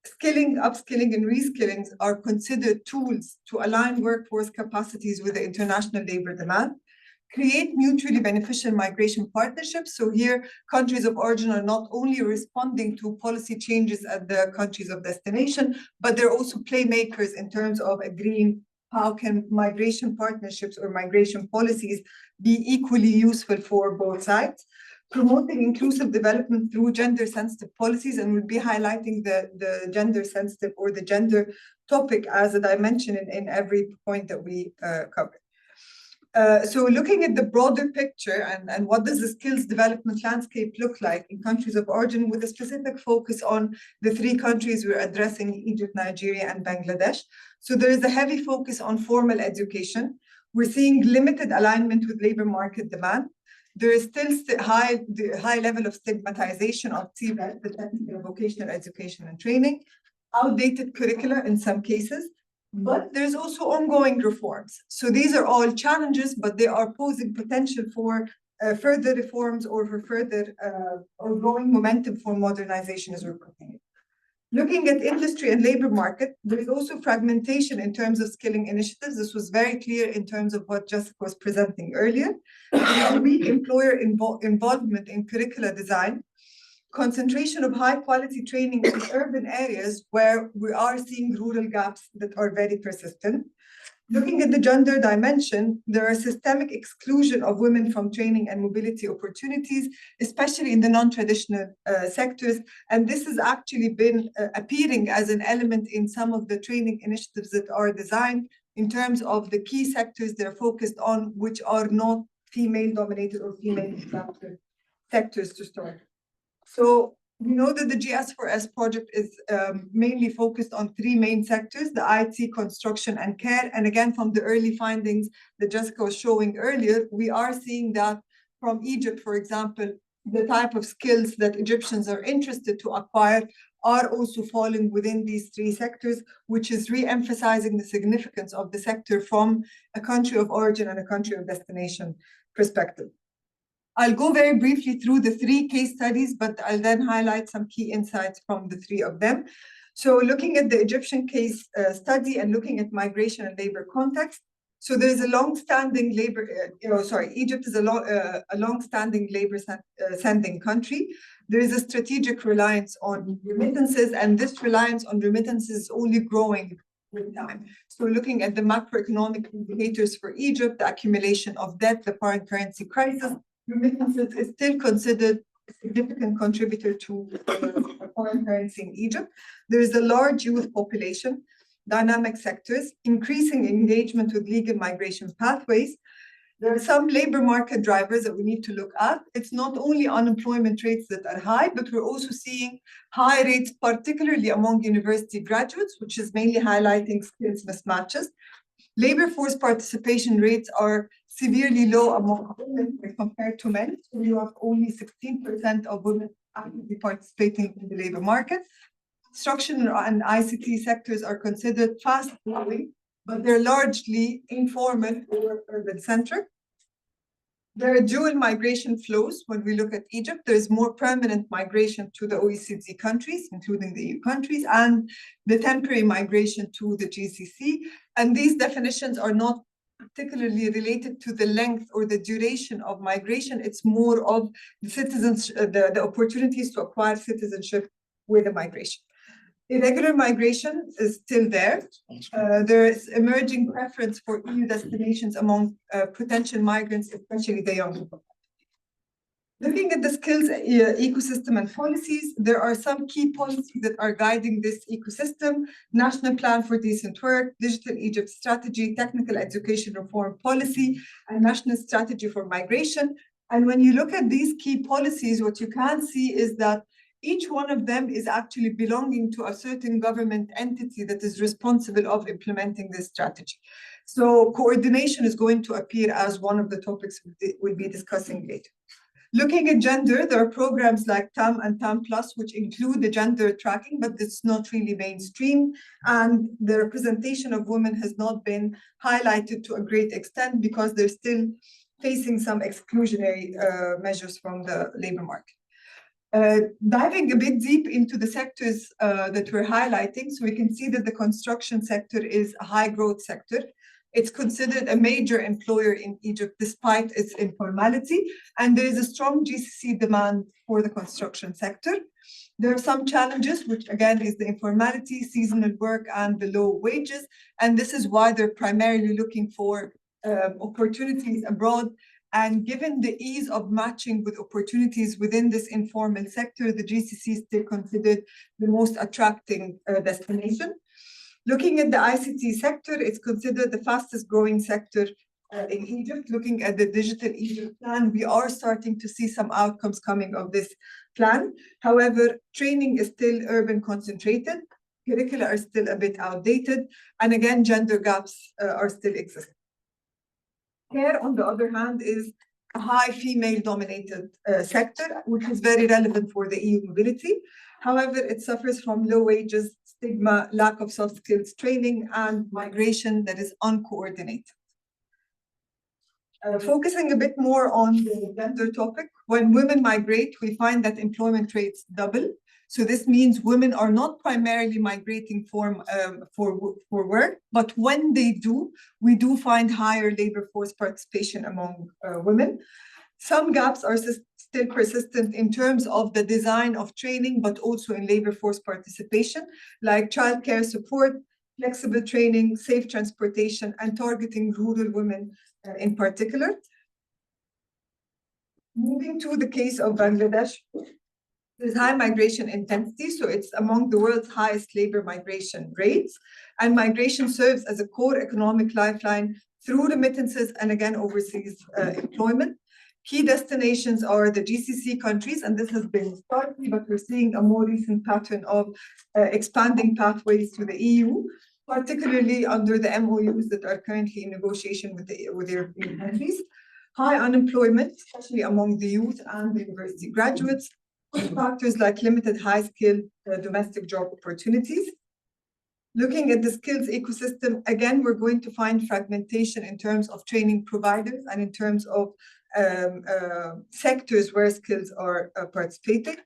D: Skilling, upskilling, and reskilling are considered tools to align workforce capacities with the international labor demand, create mutually beneficial migration partnerships. So here, countries of origin are not only responding to policy changes at the countries of destination, but they're also playmakers in terms of agreeing how can migration partnerships or migration policies be equally useful for both sides. Promoting inclusive development through gender-sensitive policies, and we'll be highlighting the gender-sensitive or the gender topic as a dimension in every point that we cover. So looking at the broader picture and what does the skills development landscape look like in countries of origin, with a specific focus on the three countries we're addressing, Egypt, Nigeria, and Bangladesh. So there is a heavy focus on formal education. We're seeing limited alignment with labor market demand. There is still high level of stigmatization of TVET, the technical vocational education and training, outdated curricula in some cases, but there's also ongoing reforms. So these are all challenges, but they are posing potential for further reforms or for further or growing momentum for modernization as we're continuing. Looking at industry and labor market, there is also fragmentation in terms of skilling initiatives. This was very clear in terms of what Jessica was presenting earlier. There is weak employer involvement in curricula design, concentration of high quality training in urban areas where we are seeing rural gaps that are very persistent. Looking at the gender dimension, there are systemic exclusion of women from training and mobility opportunities, especially in the non-traditional sectors. And this has actually been appearing as an element in some of the training initiatives that are designed in terms of the key sectors they're focused on, which are not female-dominated or female-attracted sectors to start. So we know that the GS4S project is mainly focused on three main sectors, the IT, construction, and care. And again, from the early findings that Jessica was showing earlier, we are seeing that from Egypt, for example, the type of skills that Egyptians are interested to acquire are also falling within these three sectors, which is re-emphasizing the significance of the sector from a country of origin and a country of destination perspective. I'll go very briefly through the three case studies, but I'll then highlight some key insights from the three of them. So looking at the Egyptian case study and looking at migration and labor context. So there is a long-standing labor, Egypt is a long-standing labor sending country. There is a strategic reliance on remittances, and this reliance on remittances is only growing with time. So looking at the macroeconomic indicators for Egypt, the accumulation of debt, the foreign currency crisis, remittances is still considered a significant contributor to foreign currency in Egypt. There is a large youth population, dynamic sectors, increasing engagement with legal migration pathways. There are some labor market drivers that we need to look at. It's not only unemployment rates that are high, but we're also seeing high rates, particularly among university graduates, which is mainly highlighting skills mismatches. Labor force participation rates are severely low among women when compared to men. So you have only 16% of women actively participating in the labor market. Construction and ICT sectors are considered fast growing, but they're largely informal or urban centric. There are dual migration flows. When we look at Egypt, there is more permanent migration to the OECD countries, including the EU countries, and the temporary migration to the GCC. And these definitions are not particularly related to the length or the duration of migration. It's more of the citizens, the opportunities to acquire citizenship with the migration. Irregular migration is still there. There is emerging preference for EU destinations among potential migrants, especially the young people. Looking at the skills ecosystem and policies, there are some key policies that are guiding this ecosystem: National Plan for Decent Work, Digital Egypt Strategy, Technical Education Reform Policy, and National Strategy for Migration. And when you look at these key policies, what you can see is that each one of them is actually belonging to a certain government entity that is responsible of implementing this strategy. So coordination is going to appear as one of the topics we'll be discussing later. Looking at gender, there are programs like TAM and TAM Plus, which include the gender tracking, but it's not really mainstream. And the representation of women has not been highlighted to a great extent because they're still facing some exclusionary measures from the labor market. Diving a bit deep into the sectors that we're highlighting, so we can see that the construction sector is a high growth sector. It's considered a major employer in Egypt despite its informality, and there is a strong GCC demand for the construction sector. There are some challenges, which again is the informality, seasonal work, and the low wages, and this is why they're primarily looking for opportunities abroad. And given the ease of matching with opportunities within this informal sector, the GCC is still considered the most attracting destination. Looking at the ICT sector, it's considered the fastest growing sector in Egypt. Looking at the Digital Egypt plan, we are starting to see some outcomes coming of this plan. However, training is still urban concentrated, curricula are still a bit outdated, and again, gender gaps are still existing. Care, on the other hand, is a high female-dominated sector, which is very relevant for the EU mobility. However, it suffers from low wages, stigma, lack of soft skills training, and migration that is uncoordinated. Focusing a bit more on the gender topic, when women migrate, we find that employment rates double. So this means women are not primarily migrating for work, but when they do, we do find higher labor force participation among women. Some gaps are still persistent in terms of the design of training, but also in labor force participation, like childcare support, flexible training, safe transportation, and targeting rural women in particular. Moving to the case of Bangladesh, there's high migration intensity, so it's among the world's highest labor migration rates, and migration serves as a core economic lifeline through remittances and again overseas employment. Key destinations are the GCC countries, and this has been historically, but we're seeing a more recent pattern of expanding pathways to the EU, particularly under the MOUs that are currently in negotiation with the European countries. High unemployment, especially among the youth and the university graduates, factors like limited high-skilled domestic job opportunities. Looking at the skills ecosystem, again, we're going to find fragmentation in terms of training providers and in terms of sectors where skills are participating.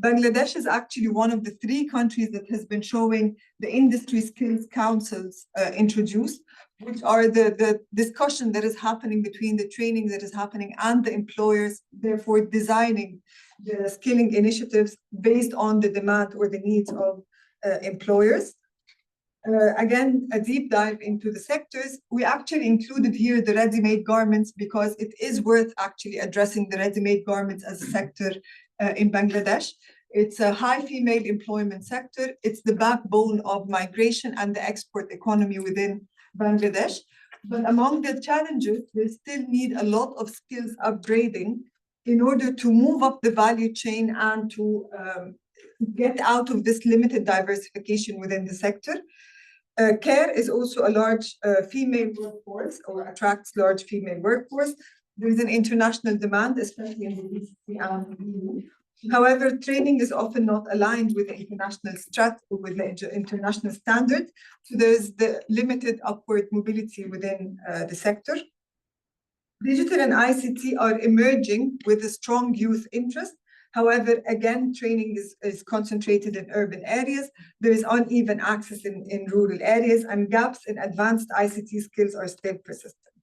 D: Bangladesh is actually one of the 3 countries that has been showing the industry skills councils introduced, which are the discussion that is happening between the training that is happening and the employers, therefore designing the skilling initiatives based on the demand or the needs of employers. Again, a deep dive into the sectors. We actually included here the ready-made garments because it is worth actually addressing the ready-made garments as a sector in Bangladesh. It's a high female employment sector. It's the backbone of migration and the export economy within Bangladesh. But among the challenges, they still need a lot of skills upgrading in order to move up the value chain and to get out of this limited diversification within the sector. Care is also a large female workforce, or attracts large female workforce. There is an international demand, especially in the GCC and the EU. However, training is often not aligned with the international standard. So there is the limited upward mobility within the sector. Digital and ICT are emerging with a strong youth interest. However, again, training is concentrated in urban areas. There is uneven access in rural areas, and gaps in advanced ICT skills are still persistent.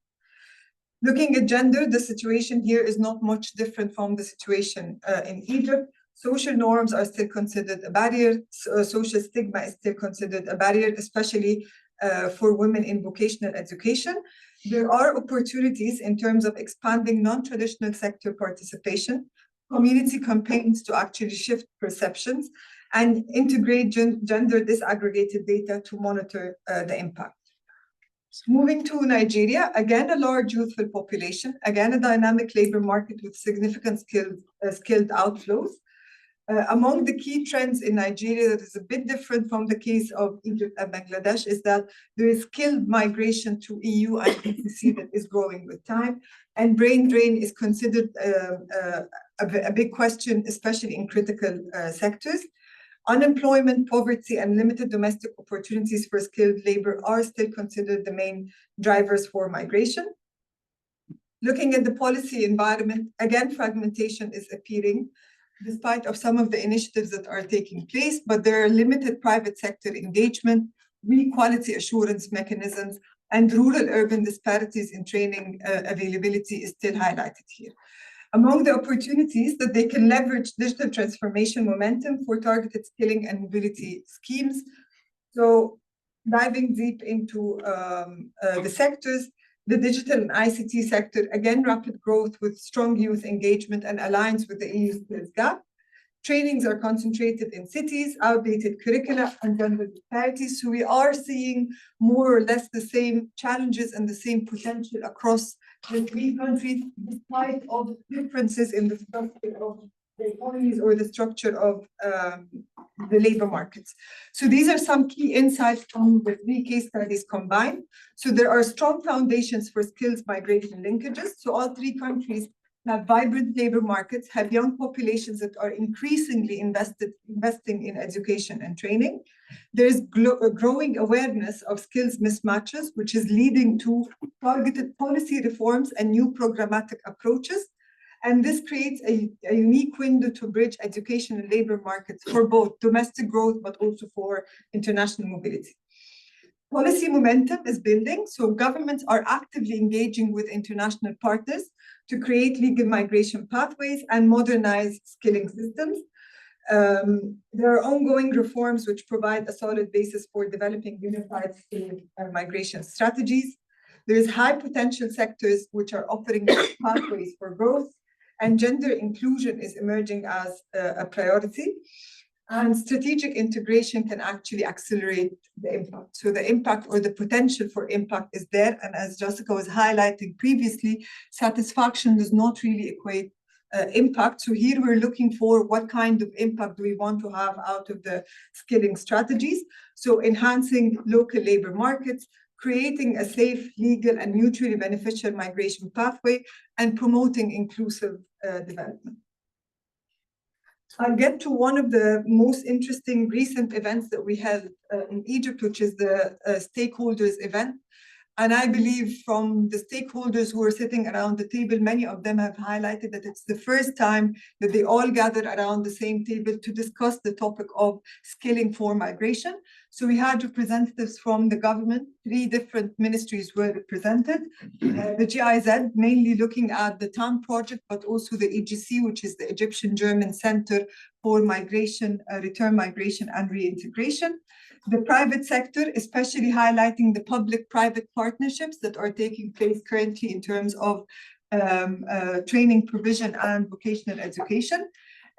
D: Looking at gender, the situation here is not much different from the situation in Egypt. Social norms are still considered a barrier. Social stigma is still considered a barrier, especially for women in vocational education. There are opportunities in terms of expanding non-traditional sector participation, community campaigns to actually shift perceptions, and integrate gender disaggregated data to monitor the impact. Moving to Nigeria, again, a large youthful population, again, a dynamic labor market with significant skilled outflows. Among the key trends in Nigeria that is a bit different from the case of Egypt and Bangladesh is that there is skilled migration to EU and GCC that is growing with time, and brain drain is considered a big question, especially in critical sectors. Unemployment, poverty, and limited domestic opportunities for skilled labor are still considered the main drivers for migration. Looking at the policy environment, again, fragmentation is appearing, despite of some of the initiatives that are taking place, but there are limited private sector engagement, weak quality assurance mechanisms, and rural-urban disparities in training availability is still highlighted here. Among the opportunities that they can leverage digital transformation momentum for targeted skilling and mobility schemes. So diving deep into the sectors, the digital and ICT sector, again, rapid growth with strong youth engagement and aligns with the EU skills gap. Trainings are concentrated in cities, outdated curricula, and gender disparities. So we are seeing more or less the same challenges and the same potential across the three countries, despite of differences in the structure of the economies or the structure of the labor markets. So these are some key insights from the three case studies combined. So there are strong foundations for skills migration linkages. So all three countries have vibrant labor markets, have young populations that are increasingly investing in education and training. There's a growing awareness of skills mismatches, which is leading to targeted policy reforms and new programmatic approaches. And this creates a unique window to bridge education and labor markets for both domestic growth, but also for international mobility. Policy momentum is building, so governments are actively engaging with international partners to create legal migration pathways and modernize skilling systems. There are ongoing reforms which provide a solid basis for developing unified skilling migration strategies. There is high potential sectors which are offering pathways for growth, and gender inclusion is emerging as a priority. And strategic integration can actually accelerate the impact. So the impact or the potential for impact is there. And as Jessica was highlighting previously, satisfaction does not really equate impact. So here we're looking for what kind of impact do we want to have out of the skilling strategies. So enhancing local labor markets, creating a safe, legal, and mutually beneficial migration pathway, and promoting inclusive development. I'll get to one of the most interesting recent events that we held in Egypt, which is the stakeholders event. And I believe from the stakeholders who are sitting around the table, many of them have highlighted that it's the first time that they all gather around the same table to discuss the topic of skilling for migration. So we had representatives from the government, 3 different ministries were represented. The GIZ, mainly looking at the TAM project, but also the EGC, which is the Egyptian-German Center for Migration, Return Migration and Reintegration. The private sector, especially highlighting the public-private partnerships that are taking place currently in terms of training provision and vocational education.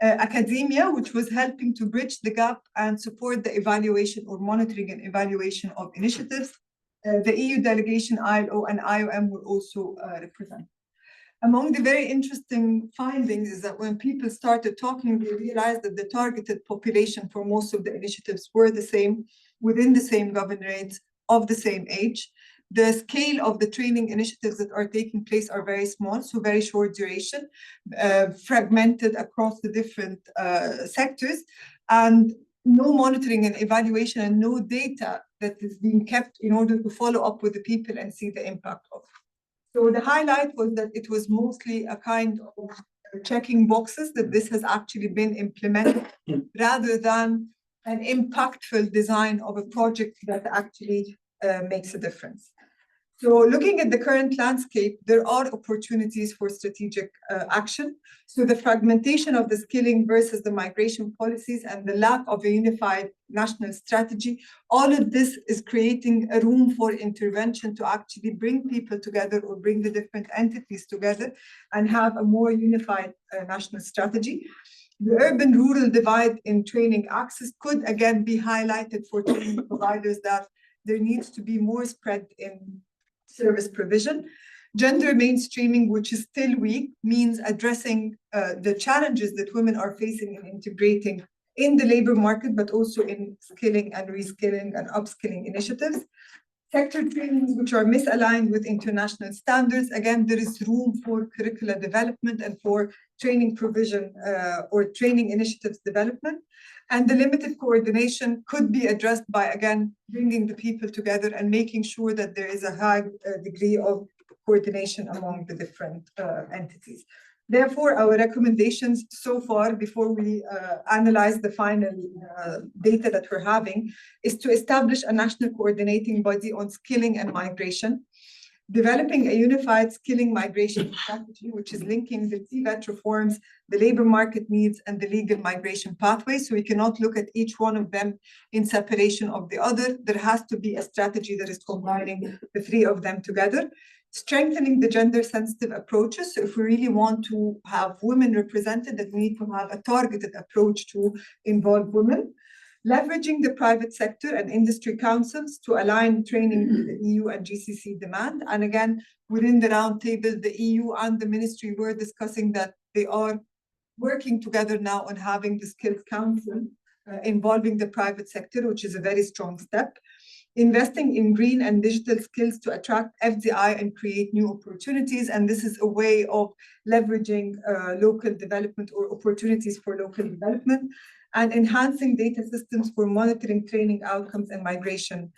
D: Academia, which was helping to bridge the gap and support the evaluation or monitoring and evaluation of initiatives. The EU delegation, ILO and IOM were also represented. Among the very interesting findings is that when people started talking, they realized that the targeted population for most of the initiatives were the same, within the same governorates, of the same age. The scale of the training initiatives that are taking place are very small, so very short duration, fragmented across the different sectors, and no monitoring and evaluation and no data that is being kept in order to follow up with the people and see the impact of. So the highlight was that it was mostly a kind of checking boxes, that this has actually been implemented rather than an impactful design of a project that actually makes a difference. So looking at the current landscape, there are opportunities for strategic action. So the fragmentation of the skilling versus the migration policies and the lack of a unified national strategy, all of this is creating a room for intervention to actually bring people together or bring the different entities together and have a more unified national strategy. The urban-rural divide in training access could again be highlighted for training providers, that there needs to be more spread in service provision. Gender mainstreaming, which is still weak, means addressing the challenges that women are facing in integrating in the labor market, but also in skilling and reskilling and upskilling initiatives. Sector trainings which are misaligned with international standards. Again, there is room for curricula development and for training provision or training initiatives development. And the limited coordination could be addressed by, again, bringing the people together and making sure that there is a high degree of coordination among the different entities. Therefore, our recommendations so far, before we analyze the final data that we're having, is to establish a national coordinating body on skilling and migration, developing a unified skilling migration strategy, which is linking the TVET reforms, the labor market needs, and the legal migration pathway. So we cannot look at each one of them in separation of the other. There has to be a strategy that is combining the three of them together. Strengthening the gender-sensitive approaches. So if we really want to have women represented, then we need to have a targeted approach to involve women. Leveraging the private sector and industry councils to align training with the EU and GCC demand. And again, within the roundtable, the EU and the ministry were discussing that they are working together now on having the Skills Council involving the private sector, which is a very strong step. Investing in green and digital skills to attract FDI and create new opportunities. And this is a way of leveraging local development or opportunities for local development, and enhancing data systems for monitoring training outcomes and migration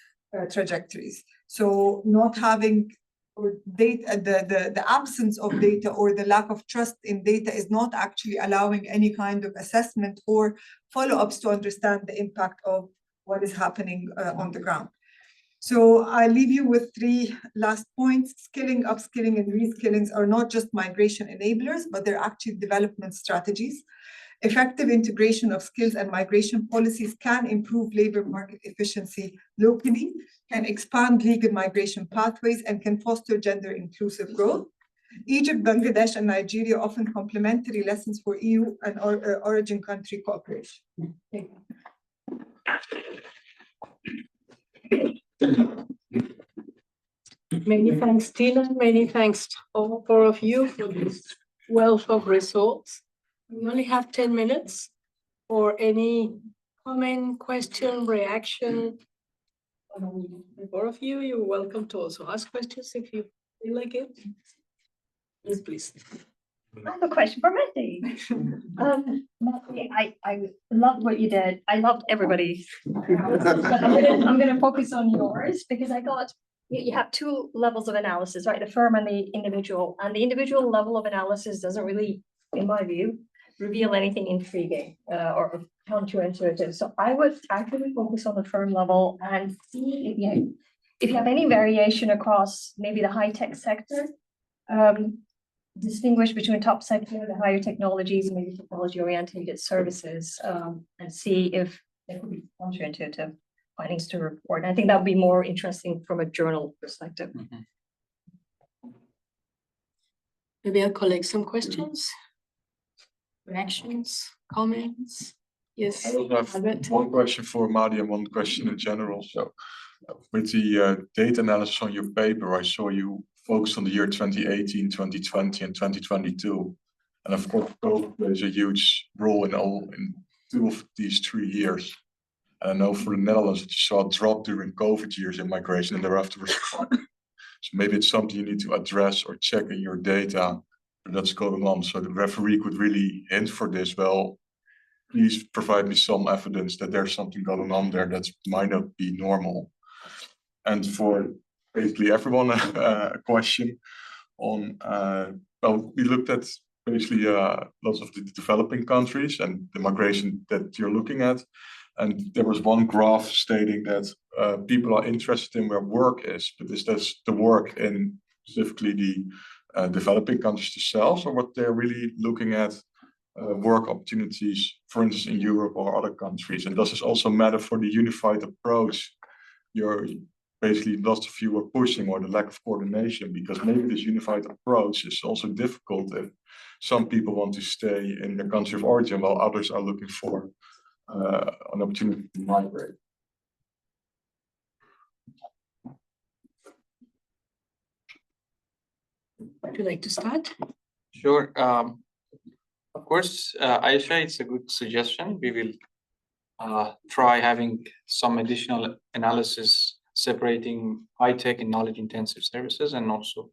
D: trajectories. So not having or data, the absence of data or the lack of trust in data is not actually allowing any kind of assessment or follow-ups to understand the impact of what is happening on the ground. So I leave you with three last points. Skilling, upskilling, and reskilling are not just migration enablers, but they're actually development strategies. Effective integration of skills and migration policies can improve labor market efficiency locally, can expand legal migration pathways, and can foster gender-inclusive growth. Egypt, Bangladesh, and Nigeria offer complementary lessons for EU and origin country cooperation. Thank you.
B: Many thanks, Dina. Many thanks to all four of you for this wealth of results. We only have 10 minutes for any comment, question, reaction. The four of you, you're welcome to also ask questions if you feel like it. Yes, please.
H: I have a question for Mahdi. Mahdi, I loved what you did. I loved everybody's. I'm gonna focus on yours because I thought you have two levels of analysis, right? The firm and the individual. And the individual level of analysis doesn't really, in my view, reveal anything intriguing or counterintuitive. So I would actually focus on the firm level and see if you have any variation across maybe the high-tech sector. Distinguish between top sector, the higher technologies, and maybe technology-oriented services, and see if there could be counterintuitive findings to report. And I think that would be more interesting from a journal perspective.
B: Maybe I'll collect some questions, reactions, comments. Yes.
I: I also have one question for Mahdi and one question in general. So with the data analysis on your paper, I saw you focused on the year 2018, 2020, and 2022. And of course, COVID plays a huge role in two of these 3 years. And I know for the Netherlands, that you saw a drop during COVID years in migration and thereafter was fine. So maybe it's something you need to address or check in your data that's going on. So the referee could really hint for this. Well, please provide me some evidence that there's something going on there that might not be normal. And for basically everyone, a question. on, well, we looked at basically lots of the developing countries and the migration that you're looking at. And there was one graph stating that people are interested in where work is, but is this the work in specifically the developing countries themselves, or what they're really looking at work opportunities, for instance, in Europe or other countries? And does this also matter for the unified approach? You're basically lots of you are pushing, or the lack of coordination, because maybe this unified approach is also difficult if some people want to stay in their country of origin while others are looking for an opportunity to migrate.
B: Would you like to start?
C: Sure. Of course, Aisha, it's a good suggestion. We will try having some additional analysis separating high-tech and knowledge-intensive services and also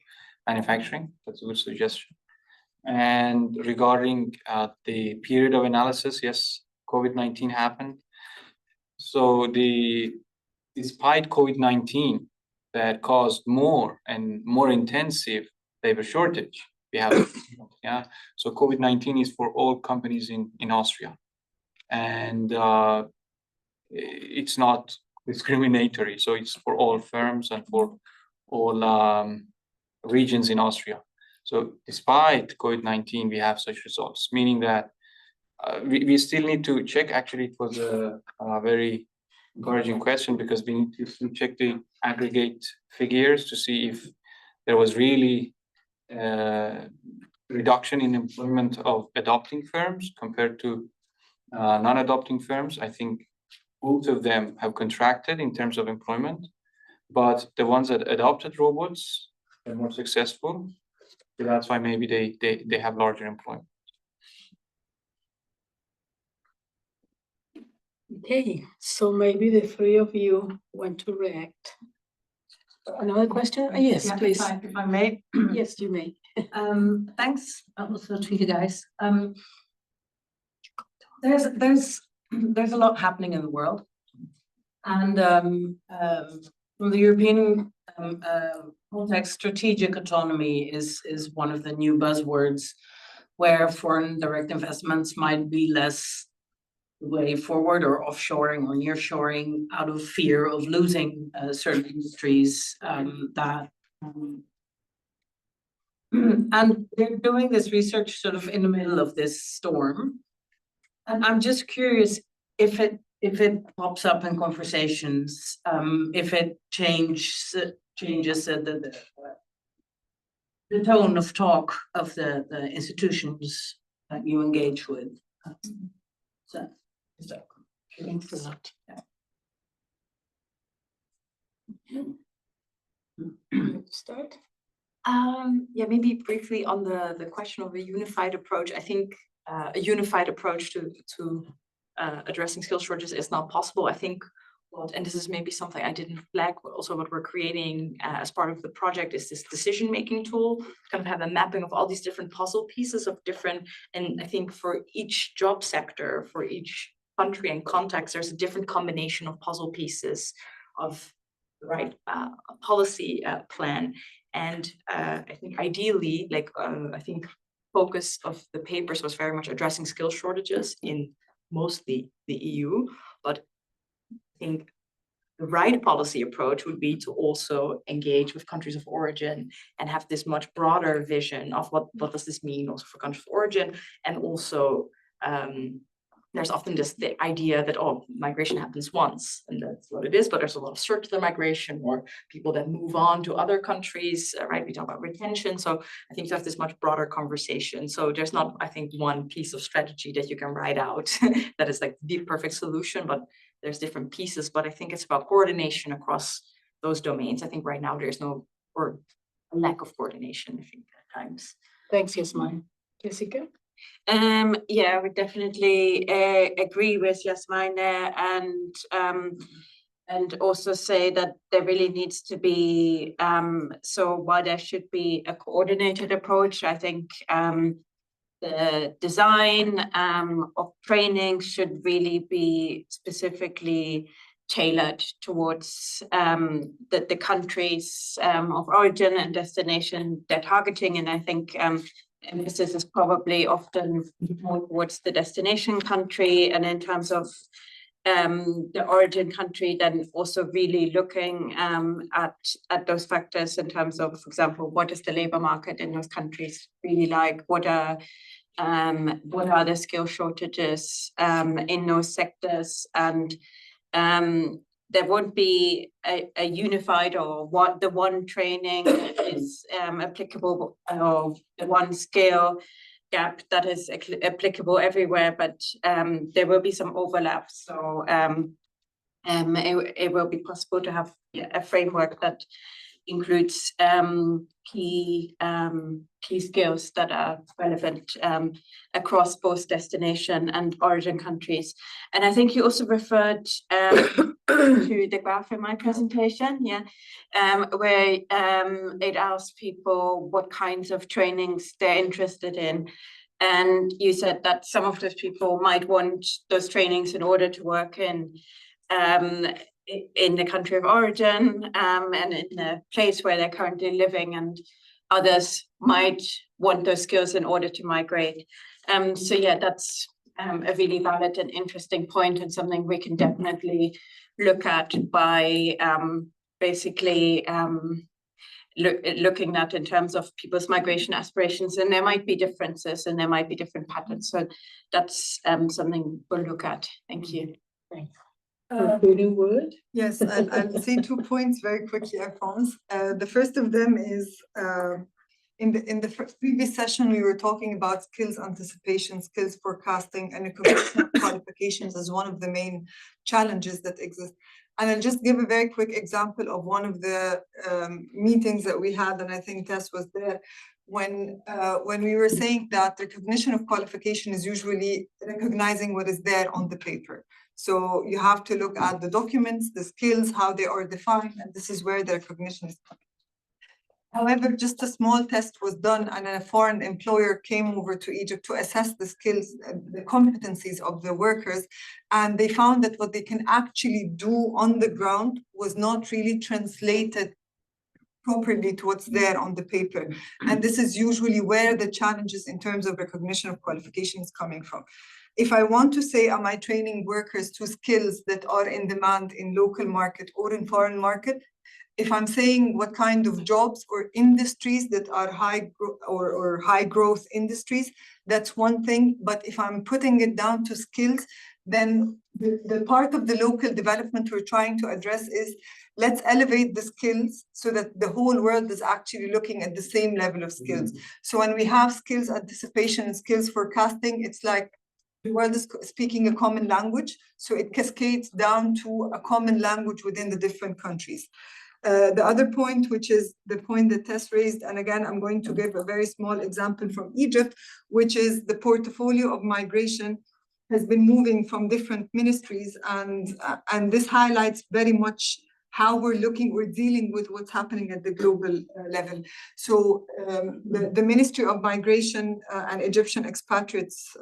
C: manufacturing. That's a good suggestion. And regarding the period of analysis, yes, COVID-19 happened. So despite COVID-19 that caused more and more intensive labor shortage, we have, yeah. So COVID-19 is for all companies in Austria, and it's not discriminatory. So it's for all firms and for all regions in Austria. So despite COVID-19, we have such results, meaning that we still need to check. Actually, it was a very encouraging question, because we need to check the aggregate figures to see if there was really reduction in employment of adopting firms compared to non-adopting firms. I think both of them have contracted in terms of employment, but the ones that adopted robots are more successful. So that's why maybe they have larger employment.
B: Okay, so maybe the three of you want to react. Another question? Yes,
J: Yeah,
B: please.
J: if I may.
B: Yes, you may.
J: Thanks also to you guys. There's a lot happening in the world, and from the European context, strategic autonomy is one of the new buzzwords, where foreign direct investments might be less the way forward, or offshoring or nearshoring, out of fear of losing certain industries and they're doing this research sort of in the middle of this storm. And I'm just curious if it pops up in conversations, if it changes the tone of talk of the institutions that you engage with.
B: Thanks a lot. Start.
A: Yeah, maybe briefly on the question of a unified approach. I think a unified approach to addressing skill shortages is not possible. I think and this is maybe something I didn't flag, but also what we're creating as part of the project is this decision-making tool, kind of have a mapping of all these different puzzle pieces of different, and I think for each job sector, for each country and context, there's a different combination of puzzle pieces of the right policy plan. And I think ideally, like I think focus of the papers was very much addressing skill shortages in mostly the EU, but I think the right policy approach would be to also engage with countries of origin and have this much broader vision of what does this mean also for countries of origin. And also there's often the idea that, oh, migration happens once and that's what it is, but there's a lot of circular migration or people that move on to other countries, right? We talk about retention. So I think to have this much broader conversation. So there's not, I think, one piece of strategy that you can write out that is like the perfect solution, but there's different pieces. But I think it's about coordination across those domains. I think right now there's no, or a lack of coordination, I think, at times.
B: Thanks, Jasmijn. Jessica?
E: Yeah, I would definitely agree with Jasmijn there, and also say that there really needs to be, so while there should be a coordinated approach, I think the design of training should really be specifically tailored towards the countries of origin and destination they're targeting. And I think emphasis is probably often more towards the destination country, and in terms of the origin country, then also really looking at those factors in terms of, for example, what is the labor market in those countries really like? What are the skill shortages in those sectors? And there won't be a unified or what the one training is applicable, or the one skill gap that is applicable everywhere, but there will be some overlaps. So it will be possible to have a framework that includes key skills that are relevant across both destination and origin countries. And I think you also referred to the graph in my presentation, where it asks people what kinds of trainings they're interested in. And you said that some of those people might want those trainings in order to work in the country of origin and in the place where they're currently living, and others might want those skills in order to migrate. So yeah, that's a really valid and interesting point, and something we can definitely look at by basically looking at in terms of people's migration aspirations. And there might be differences and there might be different patterns. So that's something we'll look at. Thank you.
B: Thanks. Concluding word?
D: Yes, I'll say 2 points very quickly, I promise. The first of them is in the previous session, we were talking about skills anticipation, skills forecasting, and recognition of qualifications as one of the main challenges that exist. And I'll just give a very quick example of one of the meetings that we had, and I think Tess was there, when we were saying that recognition of qualification is usually recognizing what is there on the paper. So you have to look at the documents, the skills, how they are defined, and this is where the recognition is coming. However, just a small test was done, and a foreign employer came over to Egypt to assess the skills, the competencies of the workers, and they found that what they can actually do on the ground was not really translated properly to what's there on the paper. And this is usually where the challenges in terms of recognition of qualification is coming from. If I want to say, am I training workers to skills that are in demand in local market or in foreign market? If I'm saying what kind of jobs or industries that are high growth industries, that's one thing. But if I'm putting it down to skills, then the part of the local development we're trying to address is, let's elevate the skills so that the whole world is actually looking at the same level of skills. So when we have skills anticipation and skills forecasting, it's like the world is speaking a common language, so it cascades down to a common language within the different countries. The other point, which is the point that Tess raised, and again, I'm going to give a very small example from Egypt, which is the portfolio of migration has been moving from different ministries, and this highlights very much how we're dealing with what's happening at the global level. So the Ministry of Migration and Egyptian Expatriates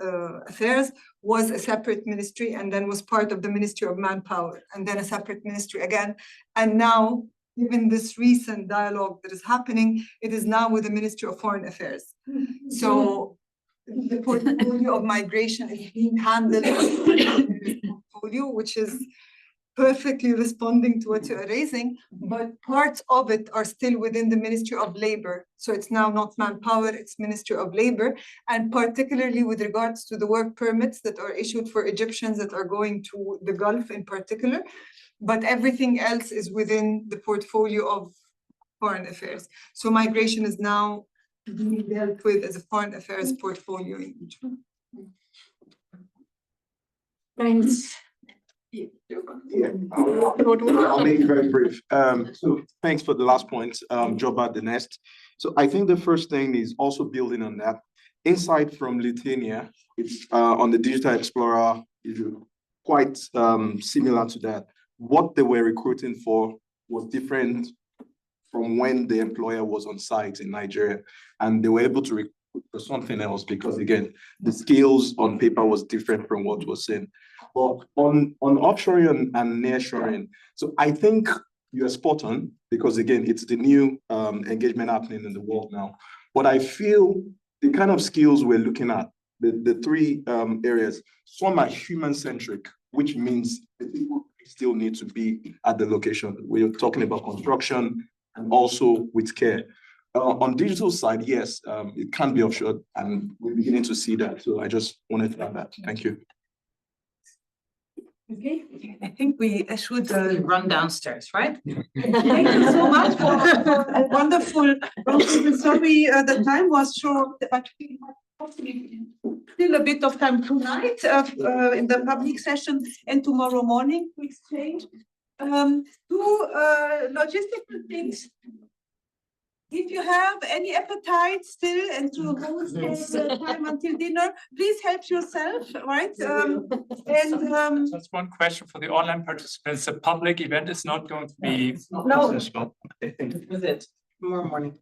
D: Affairs was a separate ministry, and then was part of the Ministry of Manpower, and then a separate ministry again. And now, given this recent dialogue that is happening, it is now with the Ministry of Foreign Affairs. So the portfolio of migration is being handled portfolio, which is perfectly responding to what you're raising, but parts of it are still within the Ministry of Labor. So it's now not Manpower, it's Ministry of Labor, and particularly with regards to the work permits that are issued for Egyptians that are going to the Gulf in particular, but everything else is within the portfolio of Foreign Affairs. So migration is now being dealt with as a Foreign Affairs portfolio in Egypt.
B: Thanks.
K: I'll make it very brief. So thanks for the last point, Joba, the nest. So I think the first thing is also building on that. Insight from Lithuania, it's on the Digital Explorer, is quite similar to that. What they were recruiting for was different from when the employer was on site in Nigeria, and they were able to for something else, because again, the skills on paper was different from what was seen. But on offshoring and nearshoring, so I think you're spot on, because again, it's the new engagement happening in the world now. But I feel the kind of skills we're looking at, the three areas, some are human-centric, which means the people still need to be at the location. We're talking about construction and also with care. On digital side, yes, it can be offshore, and we're beginning to see that. So I just wanted to add that. Thank you.
B: Okay.
J: I think we should run downstairs, right?
D: Thank you so much for a wonderful. Sorry, the time was short, but we have still a bit of time tonight in the public session and tomorrow morning to exchange. Two logistical things. If you have any appetite still and to hold the time until dinner, please help yourself, right?
F: That's one question for the online participants. The public event is not going to be.
J: No. With it tomorrow morning.